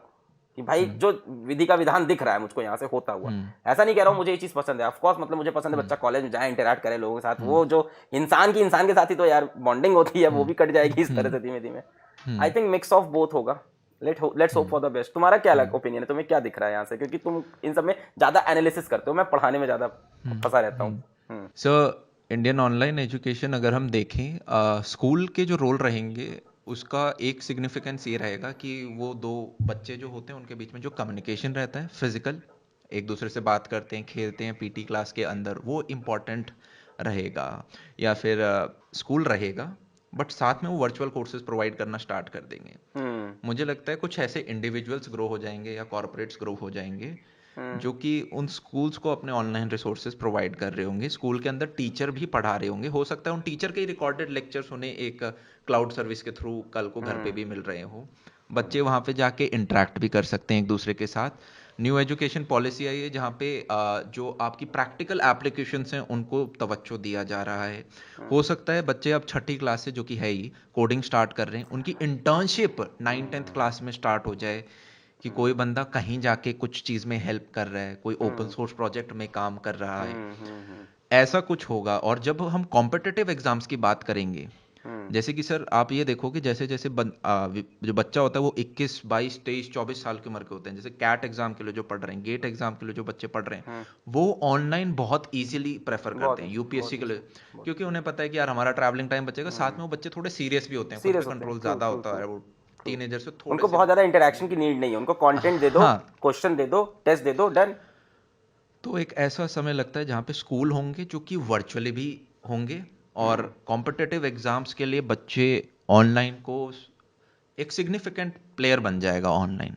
कि भाई हम्म जो विधि का विधान दिख रहा है मुझको यहाँ से होता हुआ। हम्म ऐसा नहीं कह रहा हूँ मुझे ये चीज़ पसंद है, ऑफकोर्स, मतलब मुझे पसंद है हम्म बच्चा कॉलेज में जाए, इंटरेक्ट करे लोगों के साथ, हम्म वो जो इंसान के साथ ही तो यार बॉन्डिंग होती है, वो हम्म भी कट जाएगी इस तरह हम्म से धीमे धीमे। I hmm think mix of both होगा। Let's hope hmm for the best. तुम्हारा क्या हम्म ओपिनियन है, तुम्हें क्या दिख रहा है यहाँ से, क्योंकि तुम इन सब में ज़्यादा एनालिसिस करते हो, मैं पढ़ाने में ज़्यादा फंसा रहता हूँ। हम्म सो इंडियन ऑनलाइन एजुकेशन अगर हम देखें, स्कूल के जो रोल रहेंगे उसका एक सिग्निफिकेंस ये रहेगा कि वो दो बच्चे जो होते हैं उनके बीच में जो कम्युनिकेशन रहता है फिजिकल, एक दूसरे से बात करते हैं, खेलते हैं पीटी क्लास के अंदर, वो इम्पॉर्टेंट रहेगा। या फिर स्कूल रहेगा बट साथ में वो वर्चुअल कोर्सेज प्रोवाइड करना स्टार्ट कर देंगे। हम्म मुझे लगता है कुछ ऐसे इंडिविजुअल्स ग्रो हो जाएंगे या कॉरपोरेट्स ग्रो हो जाएंगे हम्म जो कि उन स्कूल्स को अपने ऑनलाइन रिसोर्सेज प्रोवाइड कर रहे होंगे, स्कूल के अंदर टीचर भी पढ़ा रहे होंगे, हो सकता है उन टीचर के ही रिकॉर्डेड लेक्चर्स उन्हें एक क्लाउड सर्विस के थ्रू कल को घर पे हम्म भी मिल रहे हो, बच्चे वहाँ पे जाके इंटरेक्ट भी कर सकते हैं एक दूसरे के साथ। न्यू एजुकेशन पॉलिसी आई है जहाँ पे जो आपकी प्रैक्टिकल एप्लीकेशंस हैं उनको तवज्जो दिया जा रहा है। हो सकता है बच्चे अब छठी क्लास से जो कि है ही कोडिंग स्टार्ट कर रहे हैं, उनकी इंटर्नशिप 9th 10th क्लास में स्टार्ट हो जाए, कि कोई बंदा कहीं जाके कुछ चीज़ में हेल्प कर रहा है, कोई ओपन हम्म सोर्स प्रोजेक्ट में काम कर रहा है, हम्म ऐसा कुछ होगा। और जब हम कॉम्पिटिटिव एग्जाम्स की बात करेंगे, हम्म जैसे कि सर आप ये देखो कि जैसे जैसे जो बच्चा होता है वो 21 22 23 24 साल की उम्र के होते हैं, जैसे कैट एग्जाम के लिए जो पढ़ रहे हैं, गेट एग्जाम के लिए जो बच्चे पढ़ रहे हैं, हम्म वो ऑनलाइन बहुत इजीली प्रेफर करते बहुत हैं ईजी, यूपीएससी बहुत के ईजी, लिए, बहुत क्योंकि उन्हें पता है कि यार हमारा ट्रैवलिंग टाइम बचेगा, साथ में हम्म वो बच्चे थोड़े सीरियस भी होते हैं, खुद पे सीरियस होते हैं। कंट्रोल ट्रू ज़्यादा ट्रू होता ट्रू है, वो ट्रू। टीनेजर से थोड़े उनको से। बहुत ज़्यादा इंटरेक्शन की नीड नहीं है, उनको कंटेंट दे दो, हाँ, क्वेश्चन दे दो, टेस्ट दे दो, डन। तो एक ऐसा समय लगता है जहाँ पे स्कूल होंगे जो कि वर्चुअली भी होंगे, और हम्म कॉम्पिटिटिव एग्जाम्स के लिए बच्चे ऑनलाइन को एक सिग्निफिकेंट प्लेयर बन जाएगा ऑनलाइन।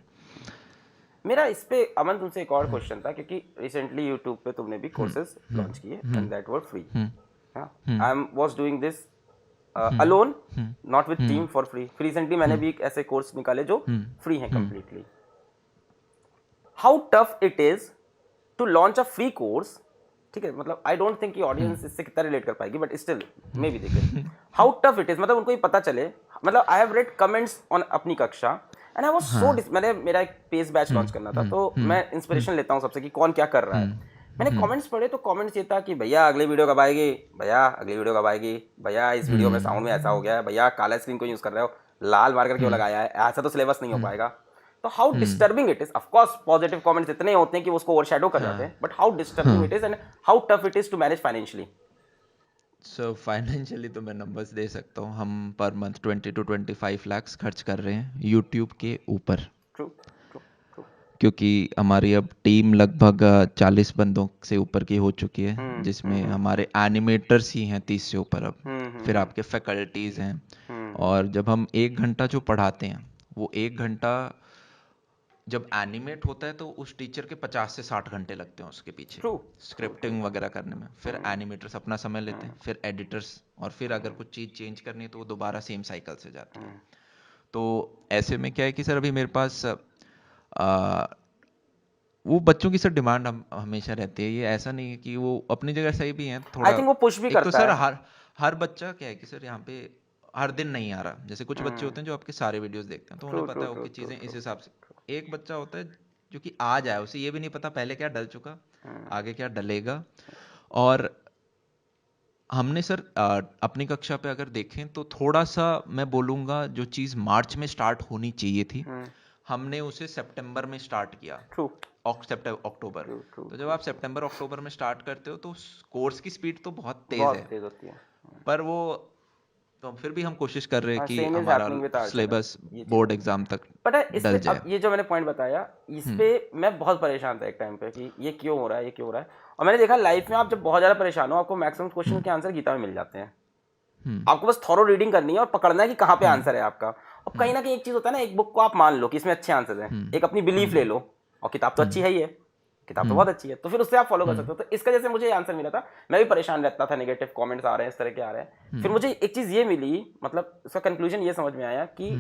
मेरा इस पे अमन तुमसे एक और क्वेश्चन था, क्योंकि रिसेंटली यूट्यूब पे तुमने भी कोर्सेज हम्म लॉन्च किए hmm and that were free. Hmm हाँ, hmm I am was doing this hmm alone, hmm not with hmm team, for free. Recently मैंने हम्म भी एक ऐसे कोर्स निकाले जो हम्म फ्री हैं hmm completely. How tough it is to launch a free course, ठीक है, मतलब आई डोंट थिंक कि ऑडियंस इससे कितना रिलेट कर पाएगी, but still may be they can. How tough it is, मतलब उनको ये पता चले, मतलब I have read comments on अपनी कक्षा एंड आई वाज सो, हाँ, मैंने मेरा एक पेस बैच लॉन्च करना था, तो मैं इंस्पिरेशन लेता हूँ सबसे कि कौन क्या कर रहा है। मैंने कमेंट्स पढ़े तो कमेंट्स ये था कि भैया अगली वीडियो कब आएगी, भैया अगली वीडियो कब आएगी, भैया इस वीडियो में साउंड में ऐसा हो गया है, भैया काला स्क्रीन को यूज़ कर रहे हो, लाल मार्कर क्यों लगाया है, ऐसा तो सिलेबस नहीं हो पाएगा। तो how disturbing it is, of course positive comments इतने होते हैं कि उसको ओवरशैडो कर जाते हैं, but how disturbing it is and how tough it is to manage financially. So financially तो मैं नंबर्स दे सकता हूँ, हम पर मंथ 20 to 25 lakhs खर्च कर रहे हैं यूट्यूब के ऊपर, ट्रू ट्रू ट्रू। क्योंकि हमारी अब टीम लगभग 40 बंदों से ऊपर की हो चुकी है, जिसमें हम्म हमारे एनिमेटर्स ही हैं 30 से ऊपर अब, फिर हम्म आपके फैकल्टीज़ हैं। हम्म और जब हम 1 घंटा जो पढ़ाते हैं, वो 1 घंटा जब एनिमेट होता है तो उस टीचर के 50 से 60 घंटे लगते हैं उसके पीछे ट्रू ट्रू ट्रू। स्क्रिप्टिंग वगैरह करने में, फिर एनिमेटर्स अपना समय लेते हैं, फिर एडिटर्स, और फिर अगर कुछ चीज़ चेंज करनी है तो वो दोबारा सेम साइकिल से जाती है। तो ऐसे में क्या है कि सर अभी मेरे पास वो बच्चों की सर डिमांड हमेशा रहती है, ये ऐसा नहीं है कि वो अपनी जगह सही भी है आई थोड़ा। थिंक वो पुश भी एक तो करता सर है। हर बच्चा क्या है कि सर यहाँ पे हर दिन नहीं आ रहा, जैसे कुछ बच्चे होते हैं जो आपके सारे वीडियोस देखते हैं तो ट्रू उन्हें ट्रू पता है ट्रू वो कि ट्रू चीज़ें ट्रू। इस हिसाब से। एक बच्चा होता है जो कि आ जाए, उसे ये भी नहीं पता पहले क्या डल चुका, आगे क्या डलेगा। और हमने सर अपनी कक्षा पे अगर देखें तो थोड़ा सा मैं बोलूँगा जो चीज़ मार्च में स्टार्ट होनी चाहिए थी, हमने उसे सितंबर में स्टार्ट किया। ट्रू अक्टूबर। ट्रू ट्रू तो जब आप सितंबर अक्टूबर में स्टार्ट करते हो तो कोर्स की स्पीड तो बहुत तेज बहुत है, तेज होती है। पर वो तो फिर भी हम कोशिश कर रहे हैं कि सेम इज हमारा happening with our channel, syllabus ये चीज़ बोर्ड है। एग्जाम तक बट इस पे डल अब जाए। ये जो मैंने पॉइंट बताया, इस पे मैं बहुत परेशान था एक टाइम पे कि ये क्यों हो रहा है, ये क्यों हो रहा है। और मैंने देखा लाइफ में आप जब बहुत ज़्यादा परेशान हो, आपको मैक्सिमम क्वेश्चन के आंसर गीता में मिल जाते हैं। आपको बस थॉरो रीडिंग करनी है और पकड़ना है कि कहाँ पे आंसर है आपका। और कहीं ना कहीं एक चीज़ होता है ना, एक बुक को आप मान लो कि इसमें अच्छे आंसर हैं, एक अपनी बिलीफ ले लो, और किताब तो अच्छी है ही है, किताब तो बहुत अच्छी है, तो फिर उससे आप फॉलो कर सकते हो। तो इसका जैसे मुझे आंसर मिला था, मैं भी परेशान रहता था, नेगेटिव कमेंट्स आ रहे हैं, इस तरह के आ रहे हैं। फिर मुझे एक चीज़ ये मिली, मतलब इसका कंक्लूजन ये समझ में आया कि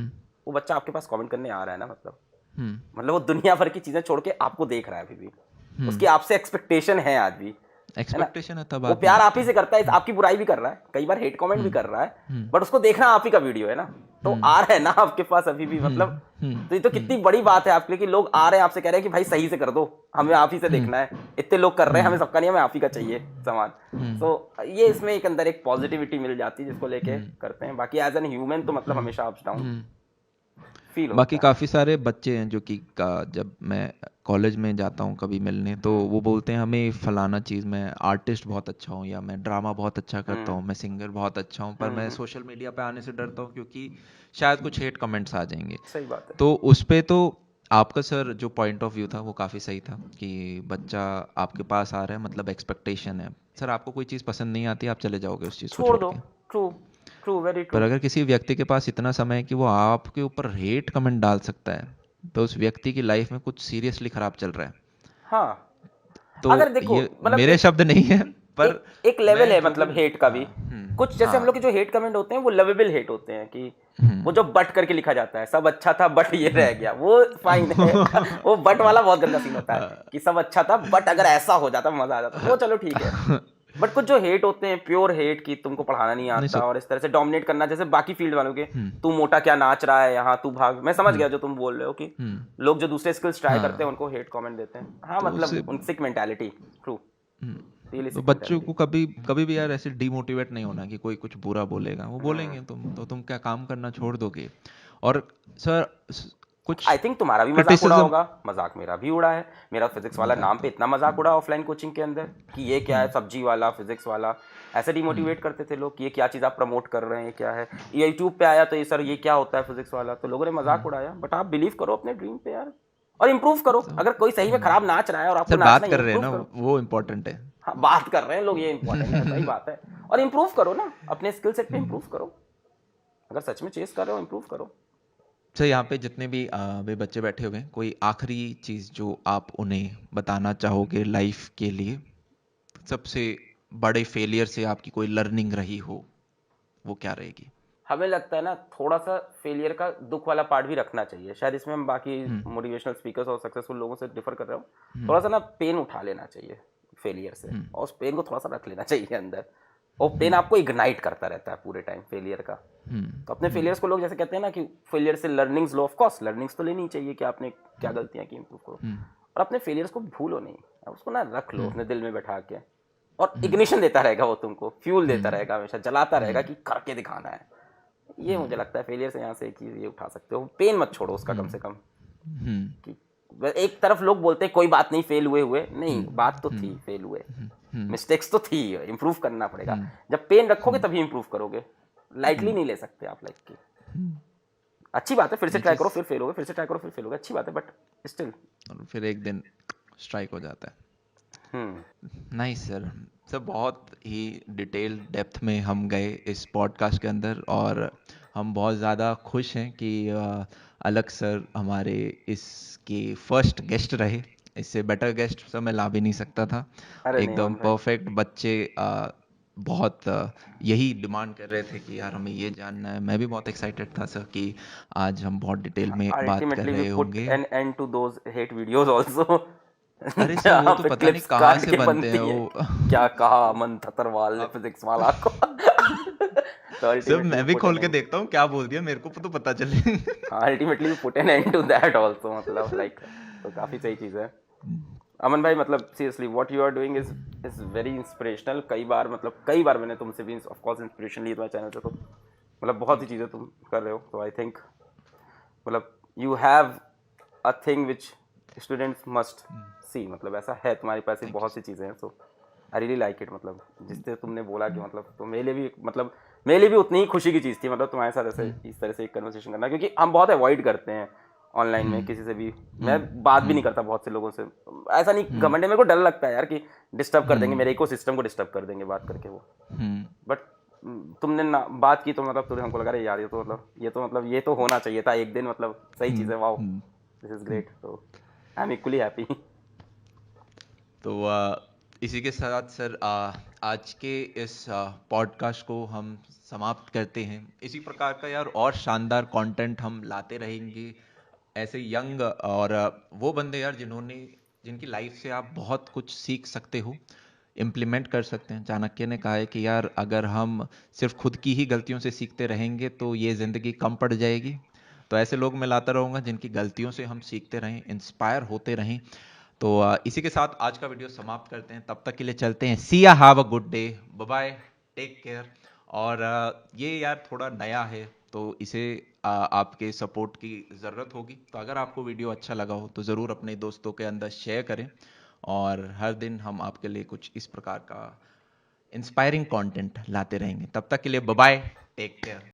वो बच्चा आपके पास कमेंट करने आ रहा है ना, मतलब वो दुनिया भर की चीज़ें छोड़ के आपको देख रहा है अभी भी, उसकी आपसे एक्सपेक्टेशन है आज भी, है ना। एक्सपेक्टेशन है तब वो प्यार आप ही से करता है, आपकी बुराई भी कर रहा है, कई बार हेट कमेंट भी कर रहा है, बट उसको देखना आप ही का वीडियो है ना, तो आ रहा है ना आपके पास अभी भी, मतलब तो ये तो कितनी बड़ी बात है आपके लिए कि लोग आ रहे हैं आपसे कह रहे हैं कि भाई सही से कर दो, हमें आप ही से देखना है, इतने लोग कर रहे हैं, हमें सबका नहीं, हमें आप ही का चाहिए सामान। तो ये इसमें एक अंदर एक पॉजिटिविटी मिल जाती है जिसको लेके करते हैं। बाकी एज एन ह्यूमन तो मतलब हमेशा अप्स डाउन फील होता बाकी है। काफ़ी सारे बच्चे हैं जो कि जब मैं कॉलेज में जाता हूँ कभी मिलने, तो वो बोलते हैं हमें फलाना चीज़, मैं आर्टिस्ट बहुत अच्छा हूँ, या मैं ड्रामा बहुत अच्छा करता हूँ, मैं सिंगर बहुत अच्छा हूँ, पर मैं सोशल मीडिया पे आने से डरता हूँ क्योंकि शायद कुछ हेट कमेंट्स आ जाएंगे। सही बात है। तो उस पे तो आपका सर जो पॉइंट ऑफ व्यू था वो काफ़ी सही था कि बच्चा आपके पास आ रहा है, मतलब एक्सपेक्टेशन है। सर आपको कोई चीज़ पसंद नहीं आती, आप चले जाओगे उस चीज़ को छोड़ छोड़ दो। के। ट्रू ट्रू वेरी पर ट्रू। अगर किसी व्यक्ति के पास इतना समय है कि वो आपके ऊपर हेट कमेंट डाल सकता है, तो उस व्यक्ति की लाइफ में कुछ सीरियसली खराब चल रहा है। हाँ, तो अगर देखो ये मतलब मेरे शब्द नहीं है, पर एक लेवल मैं है जो भी मतलब हेट का भी। कुछ जैसे हम लोग के जो हेट कमेंट होते हैं वो लवेबल हेट होते हैं कि वो जो बट करके लिखा जाता है, सब अच्छा था बट ये रह गया, वो फाइन है। वो बट वाला बहुत गंदा सीन होता है कि सब अच्छा था बट अगर ऐसा हो जाता मजा आ जाता, वो चलो ठीक है। बट कुछ जो हेट होते हैं प्योर हेट की तुमको पढ़ाना नहीं नहीं आता सर। और इस तरह से डोमिनेट करना, जैसे बाकी फील्ड वालों के, तू मोटा क्या नाच रहा है यहाँ, तू भाग, मैं समझ गया जो तुम बोल रहे हो कि लोग जो दूसरे स्किल्स ट्राई करते हैं उनको हेट कमेंट देते हैं। हाँ तो मतलब उससे उनसिक मेंटालिटी। ट्रू, रियली तो सिक बच्चों मेंटालिटी। को कभी कभी भी यार ऐसे डिमोटिवेट नहीं होना कि कोई कुछ बुरा बोलेगा, वो बोलेंगे तुम क्या काम करना छोड़ दोगे। और सर कुछ आई थिंक तुम्हारा भी मजाक उड़ा क्रिटिसिज्म। होगा, मजाक मेरा भी उड़ा है। मेरा फिजिक्स वाला मजाक नाम पे तो इतना मजाक उड़ा ऑफलाइन कोचिंग के अंदर कि ये क्या है सब्जी वाला फिजिक्स वाला, ऐसे डिमोटिवेट करते थे लोग कि ये क्या चीज़ आप प्रमोट कर रहे हैं, क्या है ये यूट्यूब पे आया तो ये सर ये क्या होता है फिजिक्स वाला, तो लोगों ने मजाक उड़ाया। बट आप बिलीव करो अपने ड्रीम पे यार, और इम्प्रूव करो। अगर कोई सही में खराब नाच रहा है और आपको सर नाचना बात ही है, कर रहे हैं इम्प्रूव ना, करो। वो इम्पोर्टेंट है। हाँ बात कर रहे हैं लोग, ये इंपॉर्टेंट है, सही बात है। और इम्प्रूव करो ना, अपने स्किल सेट पे इम्प्रूव करो, अगर सच में चेस कर रहे हो इम्प्रूव करो। सर यहाँ पे जितने भी वे बच्चे बैठे हुए हैं, कोई आखिरी चीज़ जो आप उन्हें बताना चाहोगे लाइफ के लिए, सबसे बड़े फेलियर से आपकी कोई लर्निंग रही हो, वो क्या रहेगी? हमें लगता है ना थोड़ा सा फेलियर का दुख वाला पार्ट भी रखना चाहिए, शायद इसमें हम बाकी मोटिवेशनल स्पीकर्स और सक्सेसफुल लोगों से डिफर कर रहे हो। थोड़ा सा ना पेन उठा लेना चाहिए फेलियर से, और उस पेन को थोड़ा सा रख लेना चाहिए अंदर। और पेन आपको इग्नाइट करता रहता है पूरे टाइम फेलियर का। तो अपने फेलियर्स को लोग जैसे कहते हैं ना कि फेलियर से learnings low, of course learnings तो लेनी ही चाहिए कि आपने क्या गलतियां की, इंप्रूव करो। और अपने फेलियर्स को भूलो नहीं, उसको ना रख लो अपने दिल में बैठा के, और इग्निशन देता रहेगा वो, तुमको फ्यूल देता रहेगा, हमेशा जलाता रहेगा कि करके दिखाना है। ये मुझे लगता है फेलियर से यहाँ से एक चीज़ ये उठा सकते हो, पेन मत छोड़ो उसका कम से कम। कि एक तरफ लोग बोलते हैं कोई बात नहीं फेल हुए हुए, नहीं बात तो थी, फेल हुए, मिस्टेक्स तो थी, इम्प्रूव करना पड़ेगा। जब पेन रखोगे तभी इम्प्रूव करोगे, लाइटली नहीं ले सकते आप लाइफ की। अच्छी बात है फिर से ट्राई करो, फिर फेल होगे, फिर से ट्राई करो, फिर फेल होगे, अच्छी बात है, बट स्टिल और फिर एक दिन स्ट्राइक हो जाता है। Nice sir. सर बहुत ही डिटेल डेप्थ में हम गए इस पॉडकास्ट के अंदर, और हम बहुत ज़्यादा खुश हैं कि अलग सर हमारे इसके फर्स्ट गेस्ट रहे। इससे बेटर गेस्ट सर मैं ला भी नहीं सकता था। अरे नहीं एकदम मोहन भाई, परफेक्ट बच्चे बहुत यही डिमांड कर रहे थे कि यार हमें ये जानना है। मैं भी बहुत एक्साइटेड था सर कि आज हम बहुत डिटेल में बात कर अल्टीमेटली वी रहे पुट होंगे। An end to those hate videos also. अरे सर वो जहाँ तो पे पता नहीं क्लिप्स कहाँ काट से के बनते हैं बनती है। वो। क्या कहा अमन थतरवाल ने फिजिक्स वाला को। तो सर अल्टीमेटली मैं भी पुट खोल एन के एंड, देखता हूँ क्या बोल दिया मेरे को तो पता चले। Ultimately put an end to that also, मतलब लाइक, तो काफी सही चीज है। अमन भाई, मतलब seriously what you are doing is very inspirational. कई बार मैंने तुमसे भी ऑफ कोर्स इंस्पिरेशन ली तुम्हारे चैनल से, तो मतलब बहुत सी थैंक यू। चीज़ें तुम कर रहे हो, तो आई थिंक मतलब you have a thing which students must see, मतलब ऐसा है तुम्हारे पास ही थैंक यू बहुत सी सर। चीज़ें हैं। सो आई रियली लाइक इट, मतलब जिससे तुमने बोला कि मतलब, तो मेरे लिए भी मतलब मेरे लिए भी उतनी ही खुशी की चीज़ थी, मतलब तुम्हारे साथ ऐसे इस तरह से एक कन्वर्सेशन करना, क्योंकि हम बहुत अवॉइड करते हैं ऑनलाइन में किसी से भी। मैं बात भी नहीं करता बहुत से लोगों से, ऐसा नहीं घमंड है, मेरे को डर लगता है यार कि डिस्टर्ब कर देंगे, मेरे इको सिस्टम को डिस्टर्ब कर देंगे बात करके वो। बट तुमने ना बात की तो मतलब तुरंत हमको लगा रहे यार, ये तो होना चाहिए था एक दिन, मतलब सही चीज़ है। Wow, this is great. तो आई एम इक्वली हैप्पी। तो इसी के साथ सर आज के इस पॉडकास्ट को हम समाप्त करते हैं। इसी प्रकार का यार और शानदार कंटेंट हम लाते रहेंगे, ऐसे यंग और वो बंदे यार जिनकी लाइफ से आप बहुत कुछ सीख सकते हो, इम्प्लीमेंट कर सकते हैं। चाणक्य ने कहा है कि यार अगर हम सिर्फ खुद की ही गलतियों से सीखते रहेंगे तो ये ज़िंदगी कम पड़ जाएगी। तो ऐसे लोग मैं लाता रहूँगा जिनकी गलतियों से हम सीखते रहें, इंस्पायर होते रहें। तो इसी के साथ आज का वीडियो समाप्त करते हैं। तब तक के लिए चलते हैं। See ya have a good day, bye bye, take care. और ये यार थोड़ा नया है तो इसे आपके सपोर्ट की ज़रूरत होगी। तो अगर आपको वीडियो अच्छा लगा हो तो ज़रूर अपने दोस्तों के अंदर शेयर करें। और हर दिन हम आपके लिए कुछ इस प्रकार का इंस्पायरिंग कंटेंट लाते रहेंगे। तब तक के लिए बाय बाय, टेक केयर।